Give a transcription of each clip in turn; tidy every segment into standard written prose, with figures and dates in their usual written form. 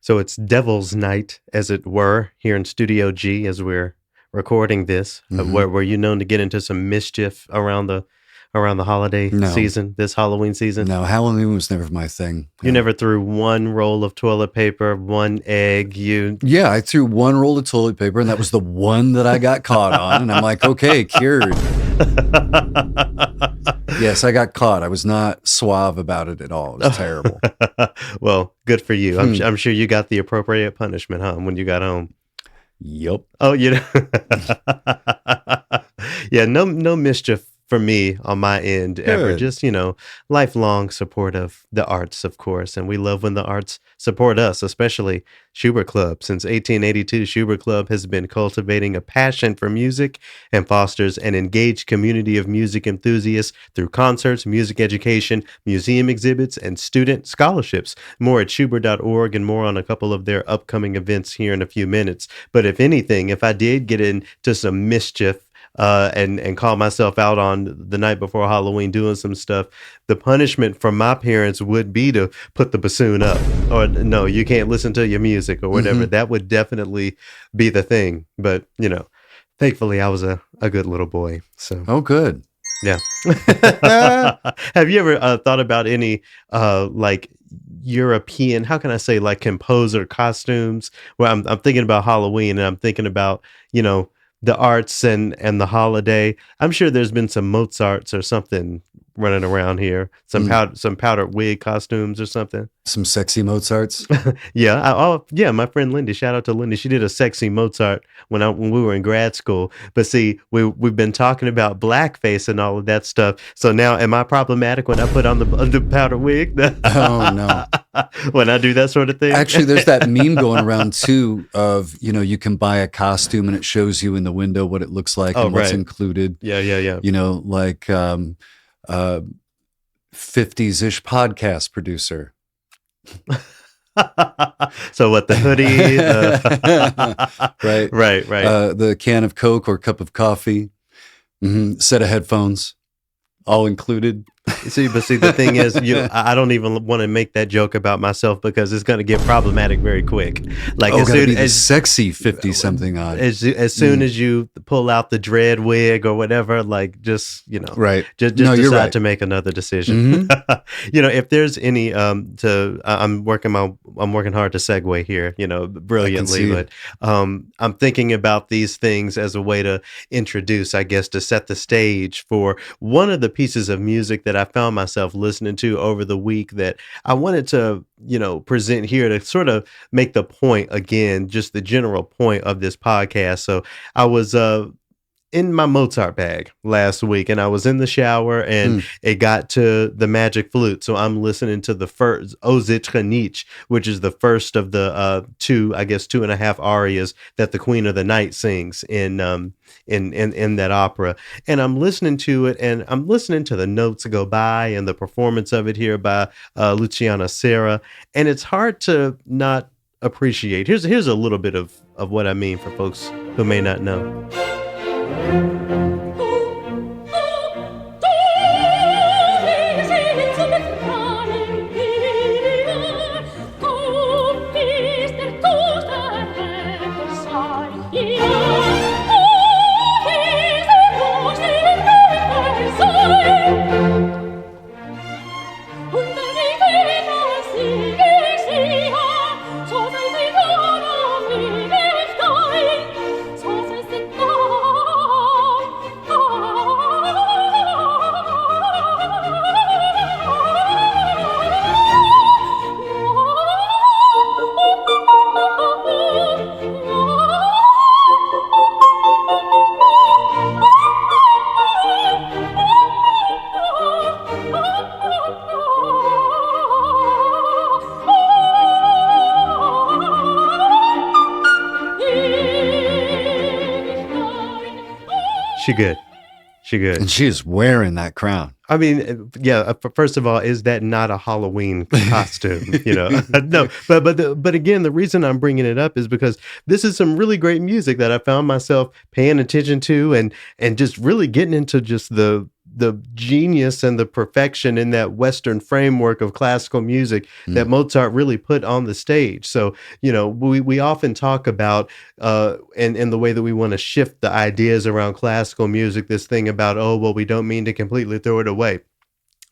So it's Devil's Night, as it were, here in Studio G as we're recording this. Were you known to get into some mischief around the holiday No. season, this Halloween season? No, Halloween was never my thing. You never threw one roll of toilet paper, one egg. Yeah, I threw one roll of toilet paper, and that was the one that I got caught on. And I'm like, okay, cured. Yes, I got caught. I was not suave about it at all. It was terrible. Well, good for you. I'm sure you got the appropriate punishment, huh, when you got home. Yep. Oh, you know. Yeah, no mischief for me on my end ever. Good. Just, lifelong support of the arts, of course. And we love when the arts support us, especially Schubert Club. Since 1882, Schubert Club has been cultivating a passion for music and fosters an engaged community of music enthusiasts through concerts, music education, museum exhibits, and student scholarships. More at Schubert.org and more on a couple of their upcoming events here in a few minutes. But if anything, if I did get into some mischief, and call myself out on the night before Halloween doing some stuff, the punishment from my parents would be to put the bassoon up, or no, you can't listen to your music or whatever. That would definitely be the thing. But, thankfully I was a good little boy. So, Oh, good. yeah. Have you ever thought about any like European, how can I say, like composer costumes? Well, I'm thinking about Halloween, and I'm thinking about, the arts and the holiday. I'm sure there's been some Mozarts or something running around here. Some powdered wig costumes or something. Some sexy Mozarts. Yeah. My friend Lindy, shout out to Lindy. She did a sexy Mozart when we were in grad school. But see, we've been talking about blackface and all of that stuff. So now, am I problematic when I put on the powdered wig? Oh, no. When I do that sort of thing? Actually, there's that meme going around too of, you can buy a costume and it shows you in the window what it looks like and what's included. Yeah. Like 50s-ish podcast producer. So what, the hoodie? Right. Right. The can of Coke or cup of coffee, set of headphones, all included. See, the thing is, I don't even want to make that joke about myself because it's going to get problematic very quick. Like as soon as sexy 50-something odd. As soon as you pull out the dread wig or whatever, like just right. Just decide to make another decision. If there's any I'm working hard to segue here, brilliantly, but I'm thinking about these things as a way to introduce, I guess, to set the stage for one of the pieces of music that I found myself listening to over the week that I wanted to, present here to sort of make the point again, just the general point of this podcast. So I was in my Mozart bag last week, and I was in the shower, and it got to the Magic Flute. So I'm listening to the first O Zitre Nietzsche, which is the first of the 2.5 arias that the Queen of the Night sings in that opera. And I'm listening to it, and I'm listening to the notes go by and the performance of it here by Luciana Serra. And it's hard to not appreciate. Here's a little bit of what I mean for folks who may not know. She good. And she is wearing that crown. I mean, yeah. First of all, is that not a Halloween costume? No. But again, the reason I'm bringing it up is because this is some really great music that I found myself paying attention to, and just really getting into just the the genius and the perfection in that Western framework of classical music that Mozart really put on the stage. So, we often talk about in the way that we want to shift the ideas around classical music, this thing about, oh, well, we don't mean to completely throw it away.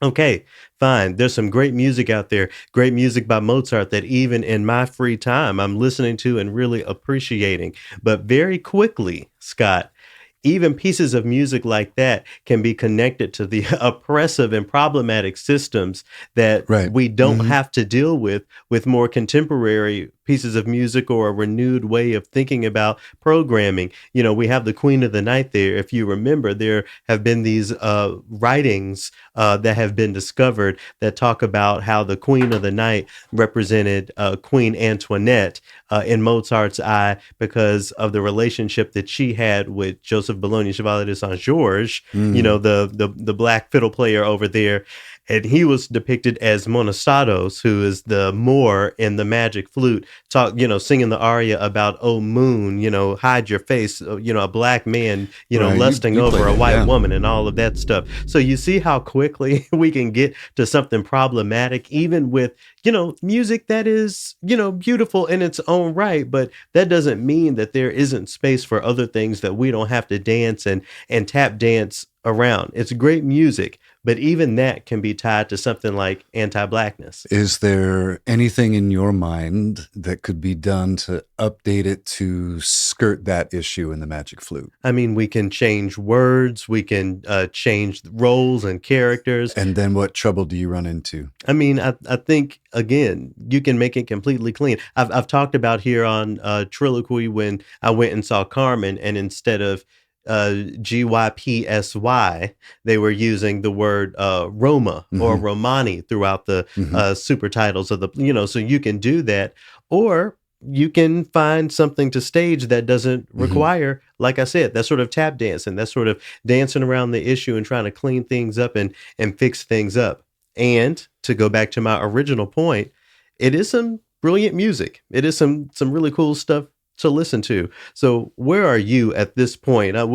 Okay, fine. There's some great music out there, great music by Mozart that even in my free time I'm listening to and really appreciating. But very quickly, Scott, even pieces of music like that can be connected to the oppressive and problematic systems that we don't have to deal with more contemporary pieces of music or a renewed way of thinking about programming. We have the Queen of the Night there. If you remember, there have been these writings that have been discovered that talk about how the Queen of the Night represented Queen Antoinette in Mozart's eye because of the relationship that she had with Joseph Bologna, Chevalier de Saint Georges, the black fiddle player over there. And he was depicted as Monostatos, who is the Moor in the Magic Flute, singing the aria about, oh, moon, hide your face, a black man, lusting over a white woman and all of that stuff. So you see how quickly we can get to something problematic, even with, music that is, beautiful in its own right. But that doesn't mean that there isn't space for other things that we don't have to dance and tap dance around. It's great music, but even that can be tied to something like anti-blackness. Is there anything in your mind that could be done to update it to skirt that issue in the Magic Flute? I mean, we can change words, we can change roles and characters. And then what trouble do you run into? I mean, I think, again, you can make it completely clean. I've talked about here on TRILLOQUY when I went and saw Carmen, and instead of GYPSY, they were using the word Roma or Romani throughout the super titles of the, so you can do that, or you can find something to stage that doesn't require, like I said, that sort of tap dancing, that sort of dancing around the issue and trying to clean things up and fix things up. And to go back to my original point, it is some brilliant music. It is some really cool stuff to listen to. So where are you at this point? I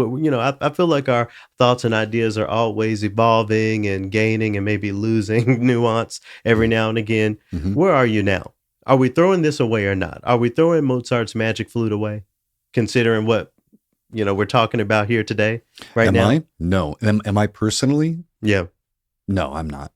feel like our thoughts and ideas are always evolving and gaining and maybe losing nuance every now and again. Where are you now? Are we throwing this away or not? Are we throwing Mozart's Magic Flute away, considering what we're talking about here today, right now? Am I? No. Am I personally? Yeah. No, I'm not.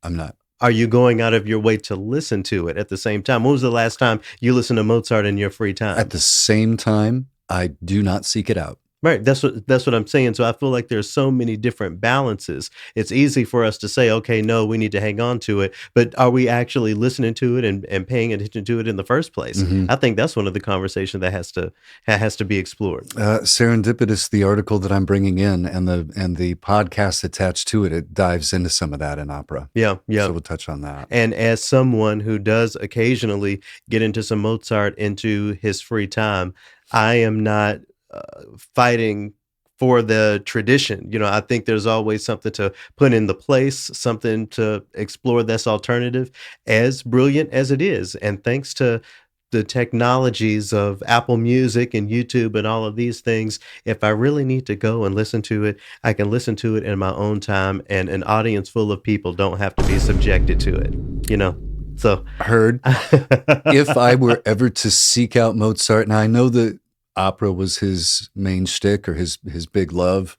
I'm not. Are you going out of your way to listen to it at the same time? When was the last time you listened to Mozart in your free time? At the same time, I do not seek it out. Right. That's what I'm saying. So I feel like there's so many different balances. It's easy for us to say, okay, no, we need to hang on to it. But are we actually listening to it and paying attention to it in the first place? I think that's one of the conversations that has to be explored. Serendipitous, the article that I'm bringing in and the podcast attached to it, it dives into some of that in opera. Yeah. So we'll touch on that. And as someone who does occasionally get into some Mozart into his free time, I am not fighting for the tradition. I think there's always something to put in the place, something to explore that's alternative, as brilliant as it is. And thanks to the technologies of Apple Music and YouTube and all of these things, if I really need to go and listen to it, I can listen to it in my own time, and an audience full of people don't have to be subjected to it, So heard. If I were ever to seek out Mozart, now I know that opera was his main shtick or his big love.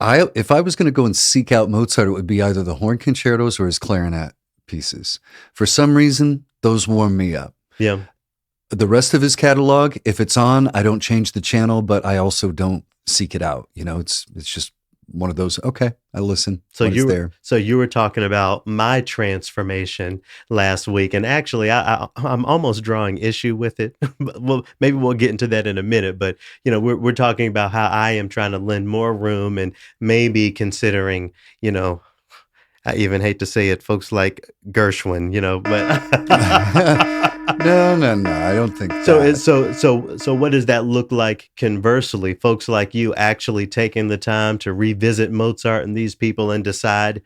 If I was going to go and seek out Mozart, it would be either the horn concertos or his clarinet pieces. For some reason, those warm me up. Yeah. The rest of his catalog, if it's on, I don't change the channel, but I also don't seek it out. It's just one of those, okay, I listen. So you were talking about my transformation last week, and actually I'm almost drawing issue with it. Well, maybe we'll get into that in a minute, but we're talking about how I am trying to lend more room and maybe considering, I even hate to say it, folks like Gershwin, but No, I don't think that. So what does that look like conversely? Folks like you actually taking the time to revisit Mozart and these people and decide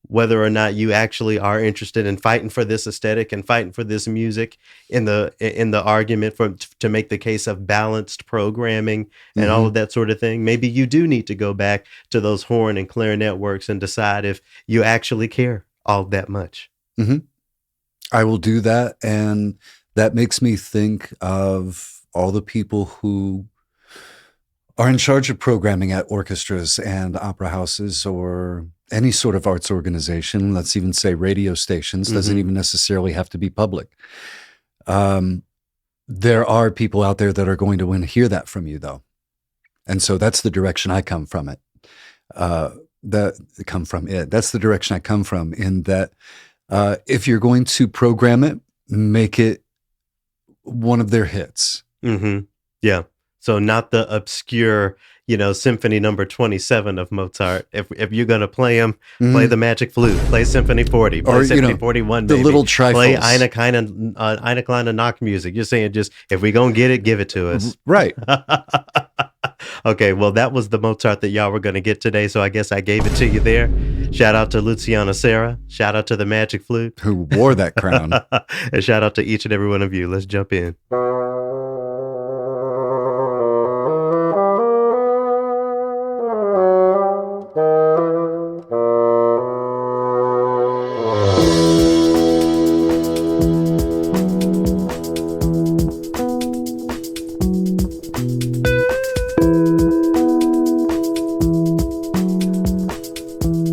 whether or not you actually are interested in fighting for this aesthetic and fighting for this music in the argument to make the case of balanced programming and all of that sort of thing. Maybe you do need to go back to those horn and clarinet works and decide if you actually care all that much. I will do that. And that makes me think of all the people who are in charge of programming at orchestras and opera houses or any sort of arts organization. Let's even say radio stations, doesn't even necessarily have to be public. There are people out there that are going to want to hear that from you, though. And so that's the direction I come from it. That's the direction I come from, in that if you're going to program it, make it one of their hits. Yeah. So not the obscure, Symphony number 27 of Mozart. If you're going to play them, play the Magic Flute, play Symphony 40, play Symphony 41, the little trifles. Play Eine kleine knock music. You're saying just, if we're going to get it, give it to us. Right. Okay, well, that was the Mozart that y'all were going to get today, so I guess I gave it to you there. Shout out to Luciano Serra. Shout out to the Magic Flute. Who wore that crown. And shout out to each and every one of you. Let's jump in.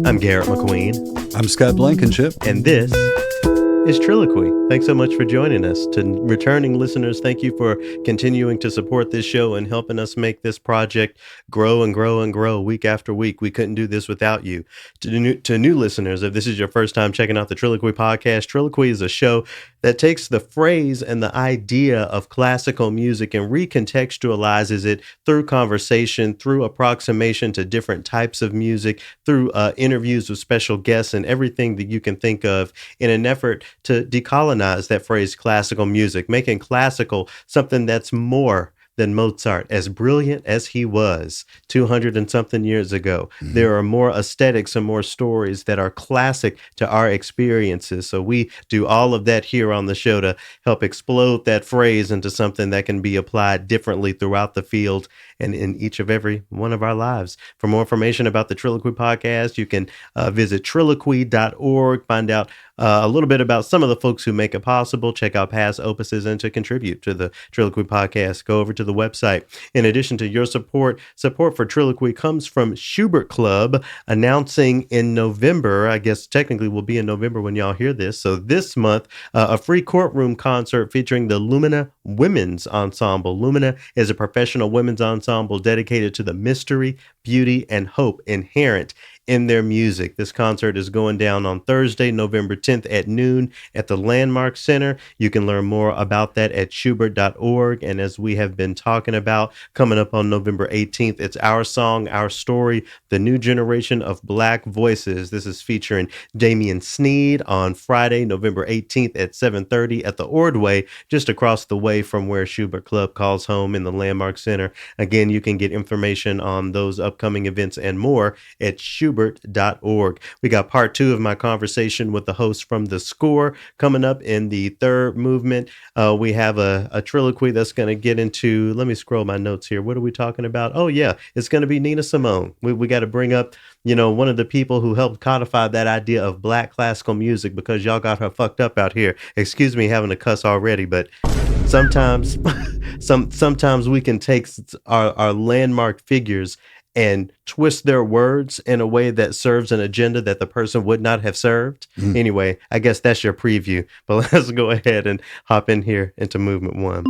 I'm Garrett McQueen. I'm Scott Blankenship. And this is TRILLOQUY. Thanks so much for joining us. To returning listeners, thank you for continuing to support this show and helping us make this project grow and grow and grow week after week. We couldn't do this without you. To new listeners, if this is your first time checking out the TRILLOQUY podcast, TRILLOQUY is a show that takes the phrase and the idea of classical music and recontextualizes it through conversation, through approximation to different types of music, through interviews with special guests and everything that you can think of, in an effort to decolonize that phrase classical music, making classical something that's more than Mozart. As brilliant as he was 200 and something years ago, there are more aesthetics and more stories that are classic to our experiences. So we do all of that here on the show to help explode that phrase into something that can be applied differently throughout the field and in each of every one of our lives. For more information about the TRILLOQUY podcast, you can visit TRILLOQUY.org, find out a little bit about some of the folks who make it possible, check out past opuses, and to contribute to the TRILLOQUY podcast, go over to the website. In addition to your support for TRILLOQUY comes from Schubert Club, announcing in November, I guess technically will be in November when y'all hear this, so this month, a free courtroom concert featuring the Lumina Women's Ensemble. Lumina is a professional women's ensemble dedicated to the mystery, beauty, and hope inherent in their music. This concert is going down on Thursday, November 10th at noon at the Landmark Center. You can learn more about that at Schubert.org. And as we have been talking about, coming up on November 18th, it's Our Song, Our Story, the new generation of Black voices. This is featuring Damian Sneed on Friday, November 18th at 7:30 at the Ordway, just across the way from where Schubert Club calls home in the Landmark Center. Again, you can get information on those upcoming events and more at Schubert.org. We got part 2 of my conversation with the host from The Score coming up in the third movement. We have a TRILLOQUY that's going to get into, let me scroll my notes here. What are we talking about? Oh yeah, it's going to be Nina Simone. We got to bring up, one of the people who helped codify that idea of Black classical music, because y'all got her fucked up out here. Excuse me having to cuss already, but sometimes sometimes we can take our landmark figures and twist their words in a way that serves an agenda that the person would not have served. Anyway, I guess that's your preview, but let's go ahead and hop in here into movement 1.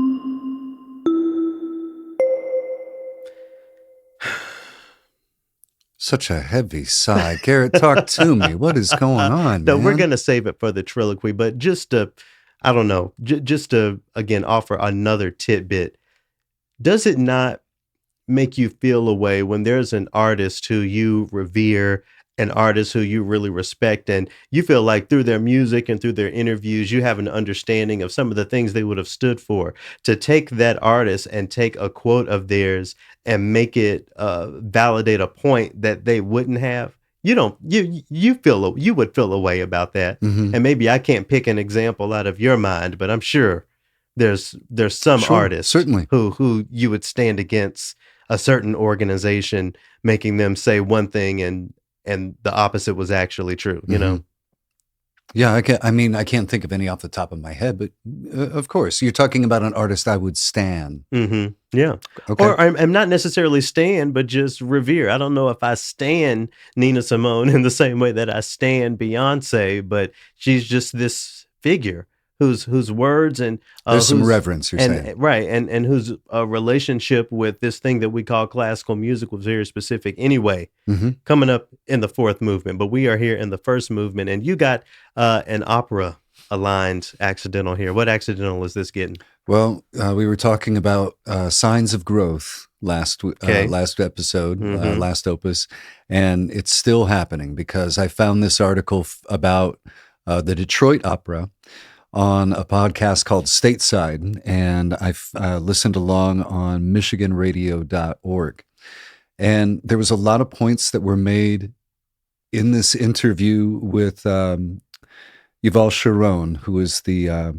Such a heavy sigh. Garrett, talk to me. What is going on, No, man? we're going to save it for the TRILLOQUY, but just to, I don't know, just to, again, offer another tidbit. Does it not make you feel a way when there's an artist who you revere, an artist who you really respect, and you feel like through their music and through their interviews, you have an understanding of some of the things they would have stood for, to take that artist and take a quote of theirs and make it validate a point that they wouldn't have? you don't you would feel a way about that. Mm-hmm. And maybe I can't pick an example out of your mind, but I'm sure there's some Sure, artist certainly. who you would stand against a certain organization making them say one thing and the opposite was actually true, you know? Yeah, I can't think of any off the top of my head, but of course, you're talking about an artist I would stan. Yeah. Okay. Or I'm not necessarily stan, but just revere. I don't know if I stan Nina Simone in the same way that I stan Beyonce, but she's just this figure whose words and There's some whose reverence, you're saying. right and whose relationship with this thing that we call classical music was very specific. Anyway, coming up in the fourth movement, but we are here in the first movement, and you got an opera aligned accidental here. What accidental is this getting? Well, we were talking about signs of growth last Okay. last episode, last opus, and it's still happening because I found this article about the Detroit Opera on a podcast called Stateside, and I listened along on michiganradio.org. And there was a lot of points that were made in this interview with Yuval Sharon, who is their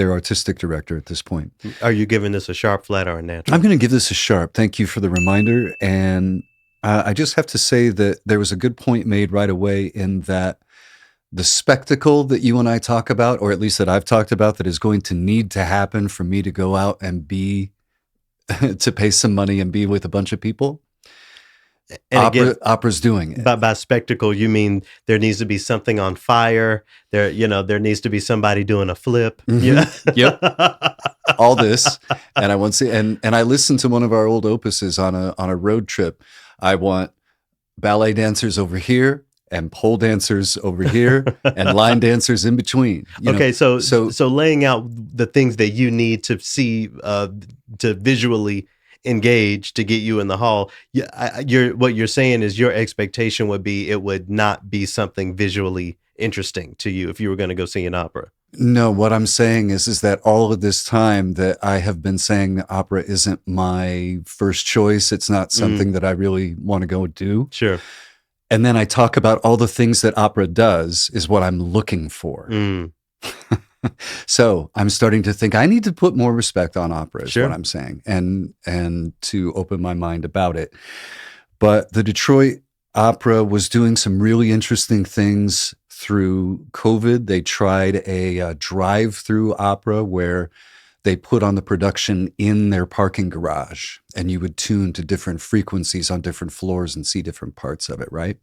artistic director at this point. Are you giving this a sharp, flat, or a natural? I'm going to give this a sharp. Thank you for the reminder. And I just have to say that there was a good point made right away in that the spectacle that you and I talk about, or at least that I've talked about, that is going to need to happen for me to go out and to pay some money and be with a bunch of people. And opera's doing it. By spectacle, you mean there needs to be something on fire. There needs to be somebody doing a flip. Yeah. Yep. All this. And I listened to one of our old opuses on a road trip. I want ballet dancers over here and pole dancers over here and line dancers in between. So laying out the things that you need to see to visually engage to get you in the hall. What you're saying is your expectation would be it would not be something visually interesting to you if you were going to go see an opera. No, what I'm saying is that all of this time that I have been saying opera isn't my first choice. It's not something that I really want to go do. Sure. And then I talk about all the things that opera does is what I'm looking for. So I'm starting to think I need to put more respect on opera is what I'm saying, and to open my mind about it. But the Detroit Opera was doing some really interesting things through COVID. They tried a drive-through opera where they put on the production in their parking garage, and you would tune to different frequencies on different floors and see different parts of it, right?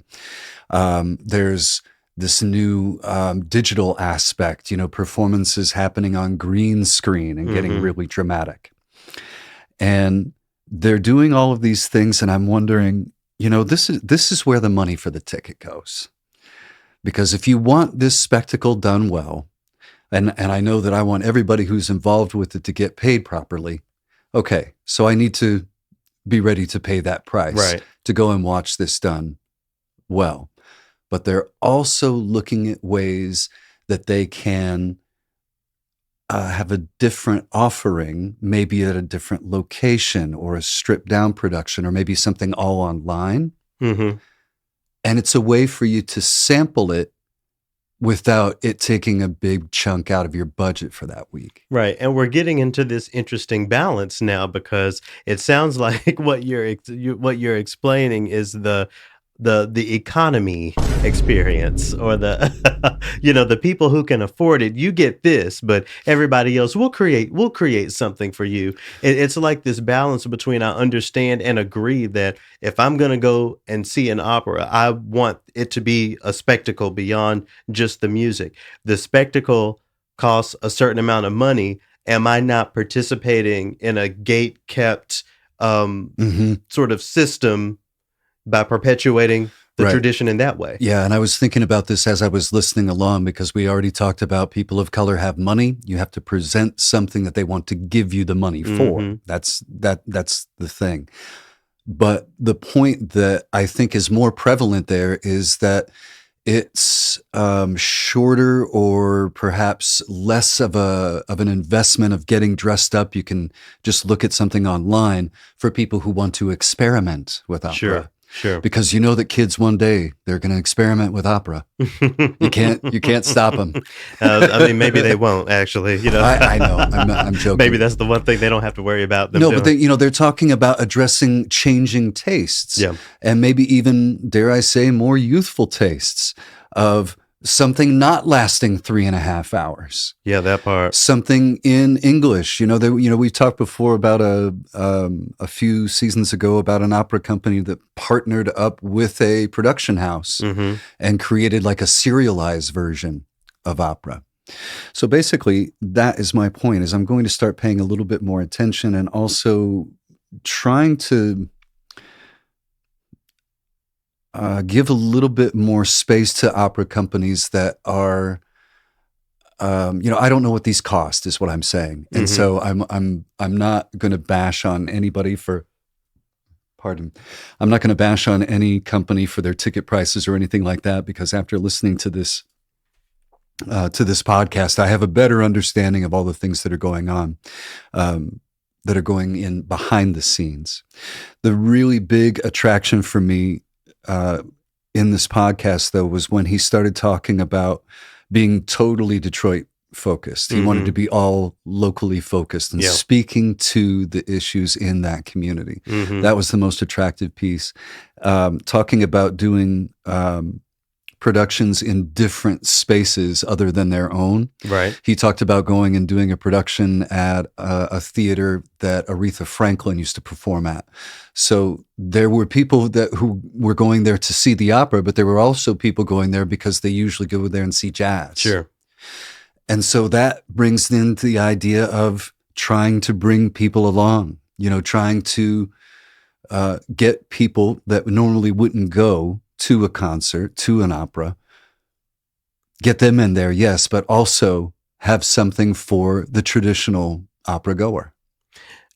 There's this new digital aspect, performances happening on green screen and getting really dramatic. And they're doing all of these things, and I'm wondering, this is where the money for the ticket goes. Because if you want this spectacle done well, and I know that I want everybody who's involved with it to get paid properly, okay, so I need to be ready to pay that price to go and watch this done well. But they're also looking at ways that they can have a different offering, maybe at a different location or a stripped down production, or maybe something all online. And it's a way for you to sample it without it taking a big chunk out of your budget for that week. Right. And we're getting into this interesting balance now, because it sounds like what you're explaining is the economy experience, or the the people who can afford it. You get this, but everybody else will create something for you. It's like this balance between I understand and agree that if I'm going to go and see an opera, I want it to be a spectacle beyond just the music. The spectacle costs a certain amount of money. Am I not participating in a gate kept sort of system by perpetuating the tradition in that way? Yeah, and I was thinking about this as I was listening along, because we already talked about people of color have money. You have to present something that they want to give you the money for. That's the thing. But the point that I think is more prevalent there is that it's shorter, or perhaps less of an investment of getting dressed up. You can just look at something online for people who want to experiment with opera. Sure. Sure. Because you know that kids one day they're going to experiment with opera. You can't stop them. I mean, maybe they won't actually. I know. I'm joking. Maybe that's the one thing they don't have to worry about. Them no, doing. but they're talking about addressing changing tastes, and maybe even, dare I say, more youthful tastes of something not lasting 3.5 hours. Yeah, that part. Something in English. We talked before about a few seasons ago about an opera company that partnered up with a production house and created like a serialized version of opera. So basically, that is my point, is I'm going to start paying a little bit more attention and also trying to give a little bit more space to opera companies that are, I don't know what these cost, is what I'm saying, and so I'm not going to bash on anybody for. Pardon. I'm not going to bash on any company for their ticket prices or anything like that, because after listening to this podcast, I have a better understanding of all the things that are going on, that are going in behind the scenes. The really big attraction for me in this podcast, though, was when he started talking about being totally Detroit focused. He wanted to be all locally focused and speaking to the issues in that community. That was the most attractive piece. Talking about doing productions in different spaces other than their own. Right. He talked about going and doing a production at a theater that Aretha Franklin used to perform at. So there were people who were going there to see the opera, but there were also people going there because they usually go there and see jazz. Sure. And so that brings in the idea of trying to bring people along, trying to get people that normally wouldn't go to a concert, to an opera, get them in there, yes, but also have something for the traditional opera goer.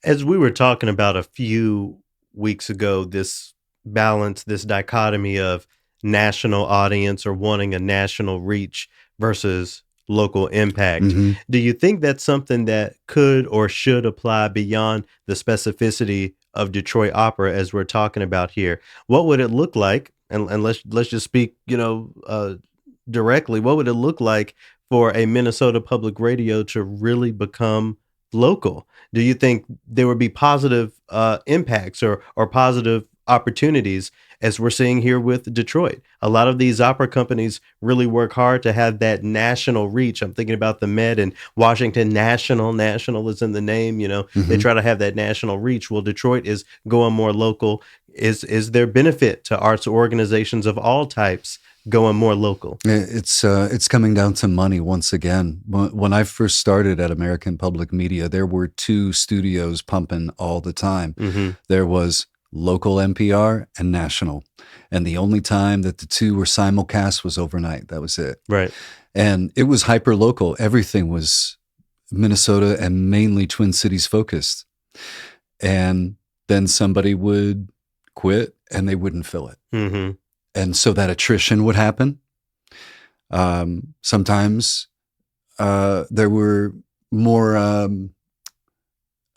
As we were talking about a few weeks ago, this balance, this dichotomy of national audience or wanting a national reach versus local impact. Do you think that's something that could or should apply beyond the specificity of Detroit opera as we're talking about here? What would it look like? And let's just speak, directly. What would it look like for a Minnesota Public Radio to really become local? Do you think there would be positive impacts or positive opportunities as we're seeing here with Detroit? A lot of these opera companies really work hard to have that national reach. I'm thinking about the Met and Washington. National is in the name. They try to have that national reach. Well, Detroit is going more local. Is there benefit to arts organizations of all types going more local? It's coming down to money once again. When I first started at American Public Media, there were 2 studios pumping all the time. There was local NPR and national, and the only time that the 2 were simulcast was overnight. That was it. Right. And it was hyper local. Everything was Minnesota and mainly Twin Cities focused. And then somebody would quit and they wouldn't fill it. And so that attrition would happen. Sometimes there were more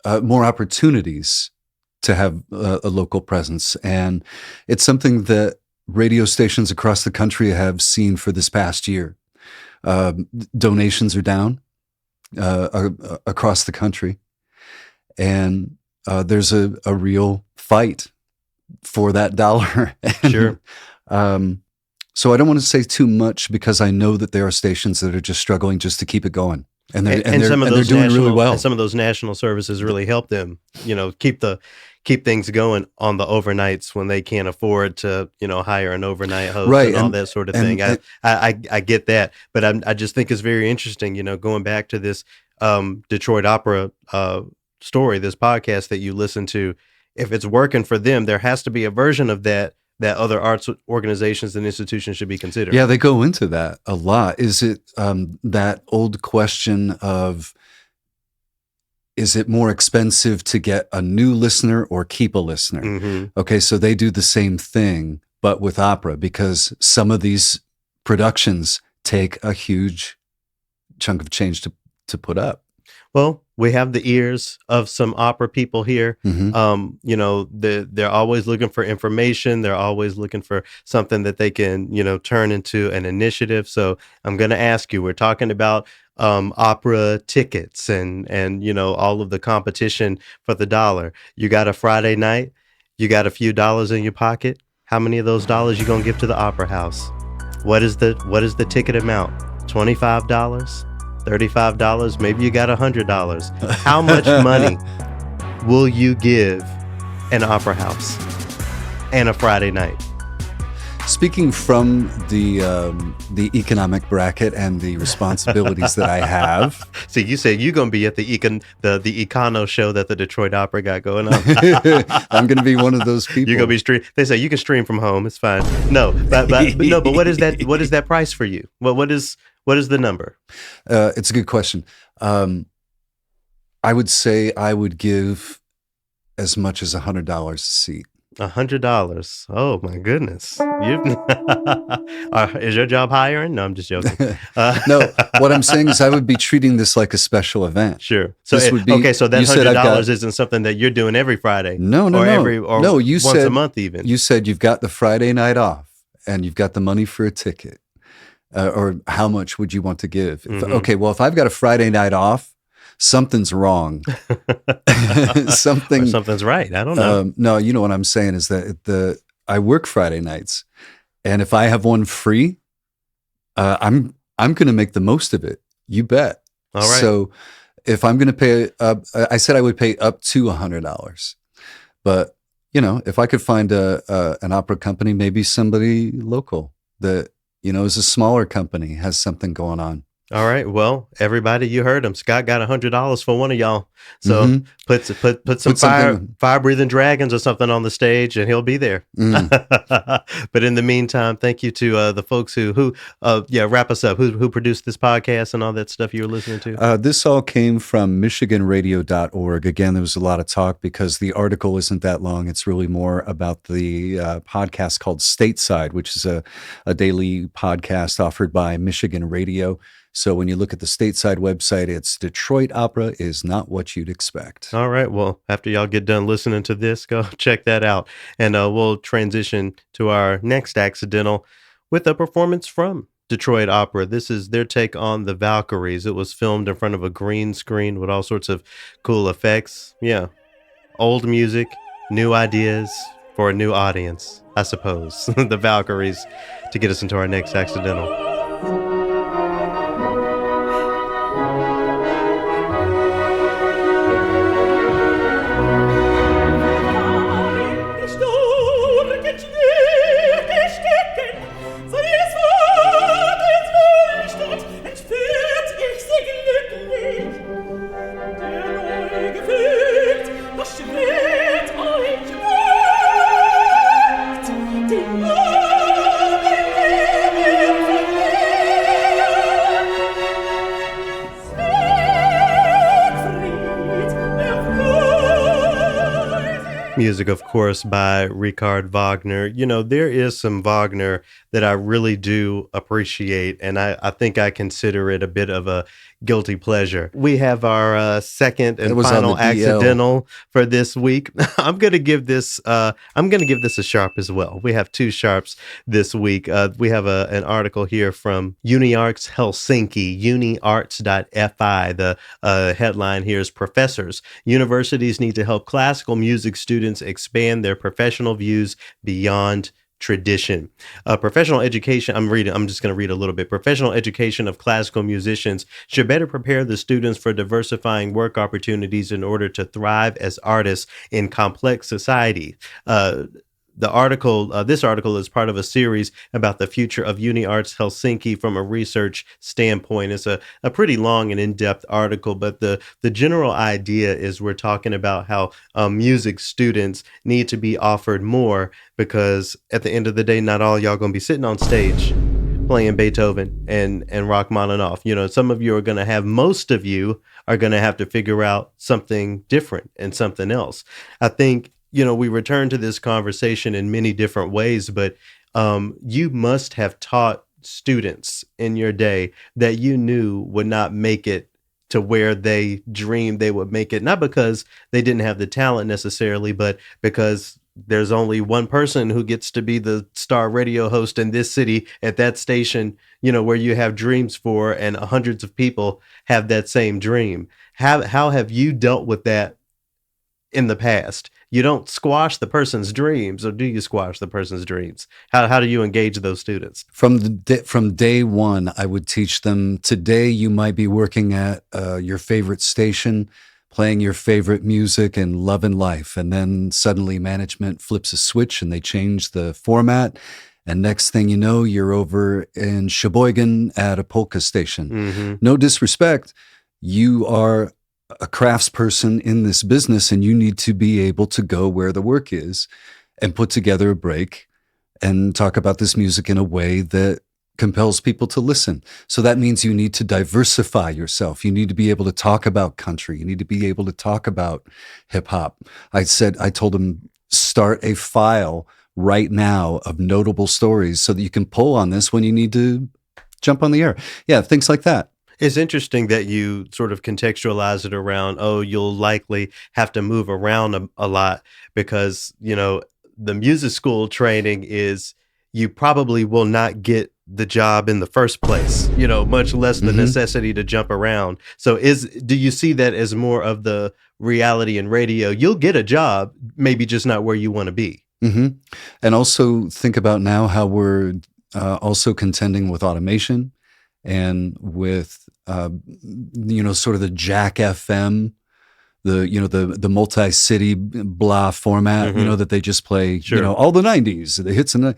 opportunities to have a local presence. And it's something that radio stations across the country have seen for this past year. Donations are down across the country. And there's a real fight for that dollar. Sure. So I don't want to say too much, because I know that there are stations that are just struggling just to keep it going. And they're doing really well. And some of those national services really help them, keep things going on the overnights when they can't afford to, hire an overnight host and all that sort of thing. I get that, but I just think it's very interesting, going back to this Detroit opera story, this podcast that you listen to. If it's working for them, there has to be a version of that other arts organizations and institutions should be considering. Yeah, they go into that a lot. Is it that old question of, is it more expensive to get a new listener or keep a listener? Okay, so they do the same thing, but with opera, because some of these productions take a huge chunk of change to put up. Well, we have the ears of some opera people here. Hmm. They're always looking for information. They're always looking for something that they can, turn into an initiative. So I'm going to ask you, we're talking about opera tickets and all of the competition for the dollar. You got a Friday night, you got a few dollars in your pocket. How many of those dollars you going to give to the opera house? What is the ticket amount? $25? $35? Maybe you got $100. How much money will you give an opera house and a Friday night? Speaking from the economic bracket and the responsibilities that I have. See, you said you're going to be at the Econo show that the Detroit Opera got going on. I'm going to be one of those people. You're going to be stream. They say you can stream from home. It's fine. No, but what is that? What is that price for you? What is the number? It's a good question. I would say I would give as much as $100 a seat. $100. Oh my goodness! Is your job hiring? No, I'm just joking. No, what I'm saying is I would be treating this like a special event. Sure. So this would be, okay. So that $100 isn't something that you're doing every Friday. No. You once a month even. You said you've got the Friday night off and you've got the money for a ticket. Or how much would you want to give? Okay, well, if I've got a Friday night off, something's wrong. Something's right. I don't know. No, you know what I'm saying is that I work Friday nights, and if I have one free, I'm going to make the most of it. You bet. All right. So if I'm going to pay, I said I would pay up to $100, but if I could find an opera company, maybe somebody local that is a smaller company, has something going on. All right. Well, everybody, you heard him. Scott got $100 for one of y'all. So put some fire breathing dragons or something on the stage, and he'll be there. But in the meantime, thank you to the folks who wrap us up. Who produced this podcast and all that stuff you were listening to? This all came from MichiganRadio.org. Again, there was a lot of talk because the article isn't that long. It's really more about the podcast called Stateside, which is a daily podcast offered by Michigan Radio. So when you look at the Stateside website, it's Detroit Opera is not what you'd expect. All right. Well, after y'all get done listening to this, go check that out. And we'll transition to our next accidental with a performance from Detroit Opera. This is their take on The Valkyries. It was filmed in front of a green screen with all sorts of cool effects. Yeah. Old music, new ideas for a new audience, I suppose. The Valkyries to get us into our next accidental. Music, of course, by Richard Wagner. There is some Wagner that I really do appreciate, and I think I consider it a bit of a guilty pleasure. We have our second and final accidental for this week. I'm gonna give this a sharp as well. We have two sharps this week. We have an article here from UniArts Helsinki, uniarts.fi. The headline here is "Professors: Universities need to help classical music students expand their professional views beyond tradition." Professional education, I'm just going to read a little bit. Professional education of classical musicians should better prepare the students for diversifying work opportunities in order to thrive as artists in complex society. This article is part of a series about the future of UniArts Helsinki from a research standpoint. It's a pretty long and in-depth article, but the general idea is we're talking about how music students need to be offered more, because at the end of the day, not all y'all going to be sitting on stage playing Beethoven and Rachmaninoff. Some of you are going to have, most of you are going to have to figure out something different and something else. I think we return to this conversation in many different ways, but you must have taught students in your day that you knew would not make it to where they dreamed they would make it, not because they didn't have the talent necessarily, but because there's only one person who gets to be the star radio host in this city at that station, where you have dreams for, and hundreds of people have that same dream. How have you dealt with that in the past? You don't squash the person's dreams, or do you squash the person's dreams? How do you engage those students? From day one, I would teach them, today you might be working at your favorite station, playing your favorite music and loving life. And then suddenly management flips a switch and they change the format. And next thing you know, you're over in Sheboygan at a polka station. Mm-hmm. No disrespect. You are a craftsperson in this business, and you need to be able to go where the work is and put together a break and talk about this music in a way that compels people to listen. So that means you need to diversify yourself. You need to be able to talk about country. You need to be able to talk about hip hop. I told them, start a file right now of notable stories so that you can pull on this when you need to jump on the air. Yeah, things like that. It's interesting that you sort of contextualize it around, you'll likely have to move around a lot because, the music school training is, you probably will not get the job in the first place, much less the necessity to jump around. So do you see that as more of the reality in radio? You'll get a job, maybe just not where you want to be. Mm-hmm. And also think about now how we're also contending with automation and with sort of the Jack FM, the multi-city blah format, that they just play, Sure. All the 90s, the hits. And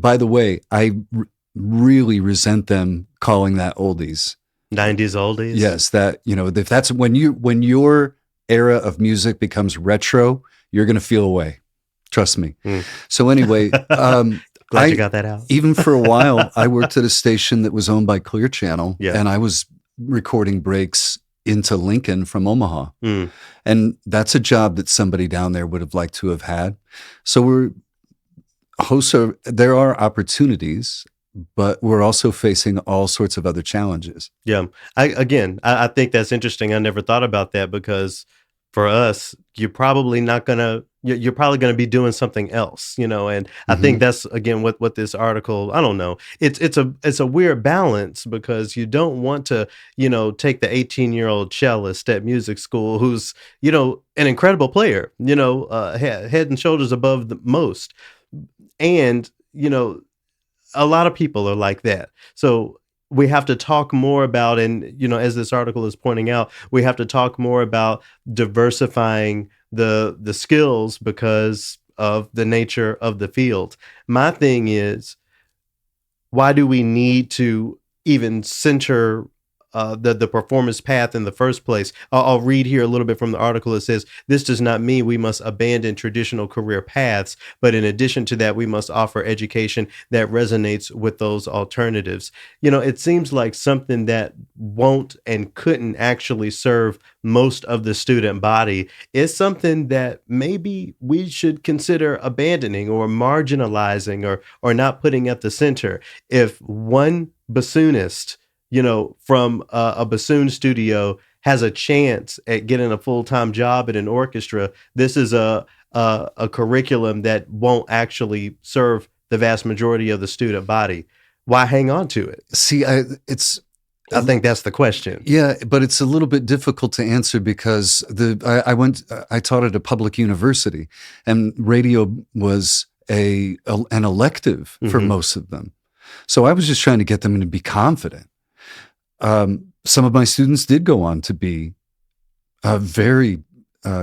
by the way, I really resent them calling that oldies. 90s oldies? Yes, that, if that's when your era of music becomes retro, you're going to feel away. Trust me. So anyway, Glad you got that out. Even for a while, I worked at a station that was owned by Clear Channel, Yeah. and I was recording breaks into Lincoln from Omaha. And that's a job that somebody down there would have liked to have had. So there are opportunities, but we're also facing all sorts of other challenges. Yeah. I think that's interesting. I never thought about that because for us, you're probably going to be doing something else, and I think that's, again, what this article, I don't know. It's a weird balance because you don't want to, take the 18-year-old cellist at music school who's, an incredible player, head and shoulders above the most. And, a lot of people are like that. So we have to talk more about, and, as this article is pointing out, we have to talk more about diversifying the skills because of the nature of the field. My thing is, why do we need to even center the performance path in the first place? I'll read here a little bit from the article. It says, this does not mean we must abandon traditional career paths, but in addition to that, we must offer education that resonates with those alternatives. It seems like something that won't and couldn't actually serve most of the student body is something that maybe we should consider abandoning or marginalizing or not putting at the center. If one bassoonist from a bassoon studio has a chance at getting a full-time job at an orchestra, this is a curriculum that won't actually serve the vast majority of the student body. Why hang on to it? See, I think that's the question. Yeah, but it's a little bit difficult to answer because I taught at a public university, and radio was an elective for most of them. So I was just trying to get them to be confident. Some of my students did go on to be very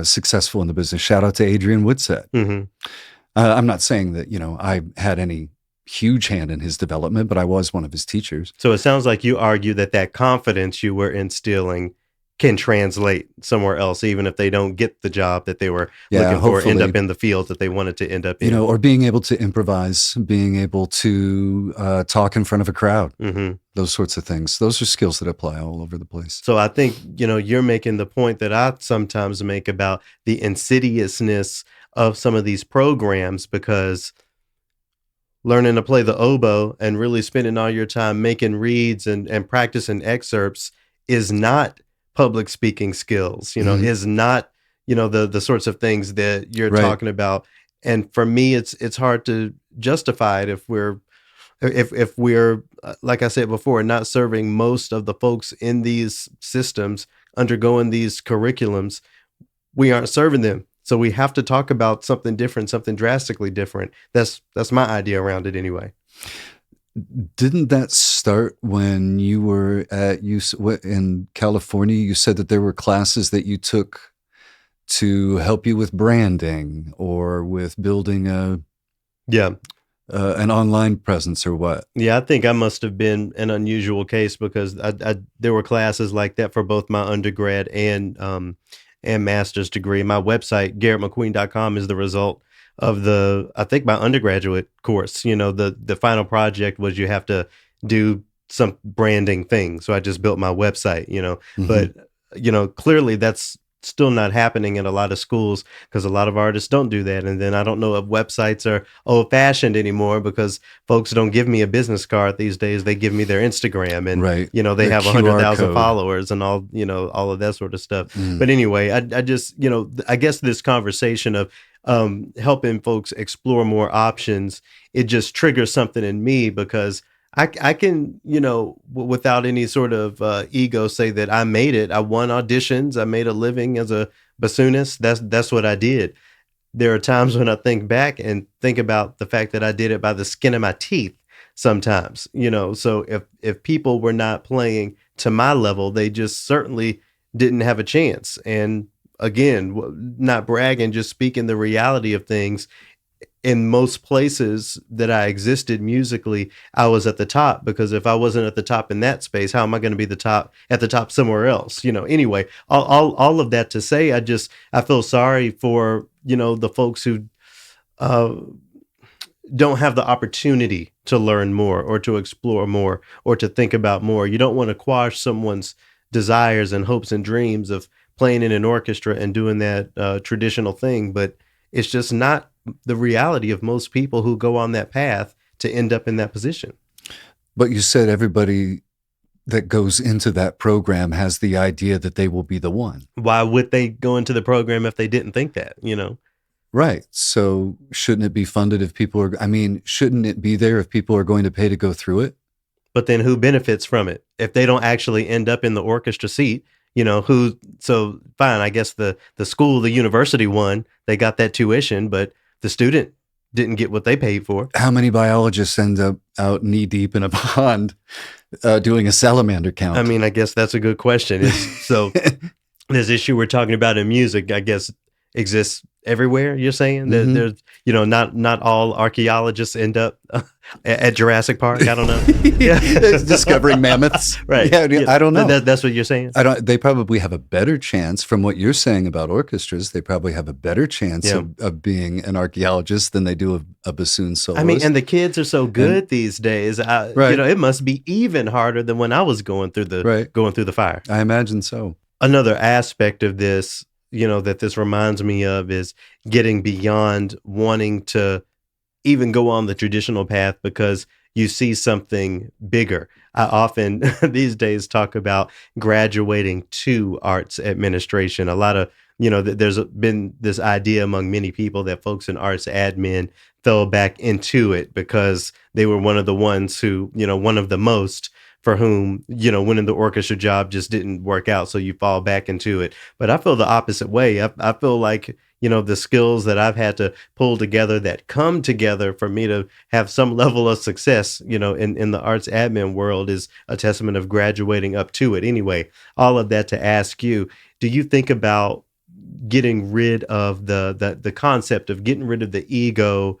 successful in the business. Shout out to Adrian Woodset. I'm not saying that, I had any huge hand in his development, but I was one of his teachers. So it sounds like you argue that confidence you were instilling can translate somewhere else, even if they don't get the job that they were looking for, end up in the field that they wanted to end up in. Or being able to improvise, being able to talk in front of a crowd, those sorts of things. Those are skills that apply all over the place. So I think, you're making the point that I sometimes make about the insidiousness of some of these programs, because learning to play the oboe and really spending all your time making reads and practicing excerpts is not public speaking skills, is not, the sorts of things that you're talking about. And for me, it's hard to justify it if we're like I said before, not serving most of the folks in these systems undergoing these curriculums. We aren't serving them. So we have to talk about something different, something drastically different. That's my idea around it anyway. Didn't that start when you were in California? You said that there were classes that you took to help you with branding or with building an online presence or what? Yeah, I think I must have been an unusual case because there were classes like that for both my undergrad and master's degree. My website, GarrettMcQueen.com, is the result of I think my undergraduate course. The final project was you have to do some branding thing. So I just built my website, but, clearly that's still not happening in a lot of schools because a lot of artists don't do that. And then I don't know if websites are old fashioned anymore because folks don't give me a business card these days. They give me their Instagram and, they have 100,000 followers and all of that sort of stuff. But anyway, I just, I guess this conversation of helping folks explore more options, it just triggers something in me because I can, without any sort of ego, say that I made it. I won auditions. I made a living as a bassoonist. That's what I did. There are times when I think back and think about the fact that I did it by the skin of my teeth sometimes, So if people were not playing to my level, they just certainly didn't have a chance. And again, not bragging, just speaking the reality of things. In most places that I existed musically, I was at the top because if I wasn't at the top in that space, how am I going to be at the top somewhere else? Anyway, all of that to say, I feel sorry for, the folks who don't have the opportunity to learn more or to explore more or to think about more. You don't want to quash someone's desires and hopes and dreams of playing in an orchestra and doing that traditional thing, but it's just not the reality of most people who go on that path to end up in that position. But you said everybody that goes into that program has the idea that they will be the one. Why would they go into the program if they didn't think that, Right. So shouldn't it be funded if shouldn't it be there if people are going to pay to go through it? But then who benefits from it? If they don't actually end up in the orchestra seat, so fine, I guess the school, the university won, they got that tuition, but the student didn't get what they paid for. How many biologists end up out knee deep in a pond doing a salamander count? I guess that's a good question. So this issue we're talking about in music, I guess, exists everywhere. You're saying that there's, not all archaeologists end up at Jurassic Park. I don't know. Discovering mammoths. Right. Yeah, I don't know. That's what you're saying. They probably have a better chance from what you're saying about orchestras. They probably have a better chance of being an archeologist than they do a bassoon soloist. And the kids are so good these days. It must be even harder than when I was going through the fire. I imagine so. Another aspect of this, that this reminds me of is getting beyond wanting to even go on the traditional path because you see something bigger. I often these days talk about graduating to arts administration. A lot of, there's been this idea among many people that folks in arts admin fell back into it because they were one of the ones who, one of the most for whom, winning the orchestra job just didn't work out. So you fall back into it. But I feel the opposite way. I feel like, the skills that I've had to pull together that come together for me to have some level of success, in the arts admin world is a testament of graduating up to it. Anyway, all of that to ask you, do you think about getting rid of the concept of getting rid of the ego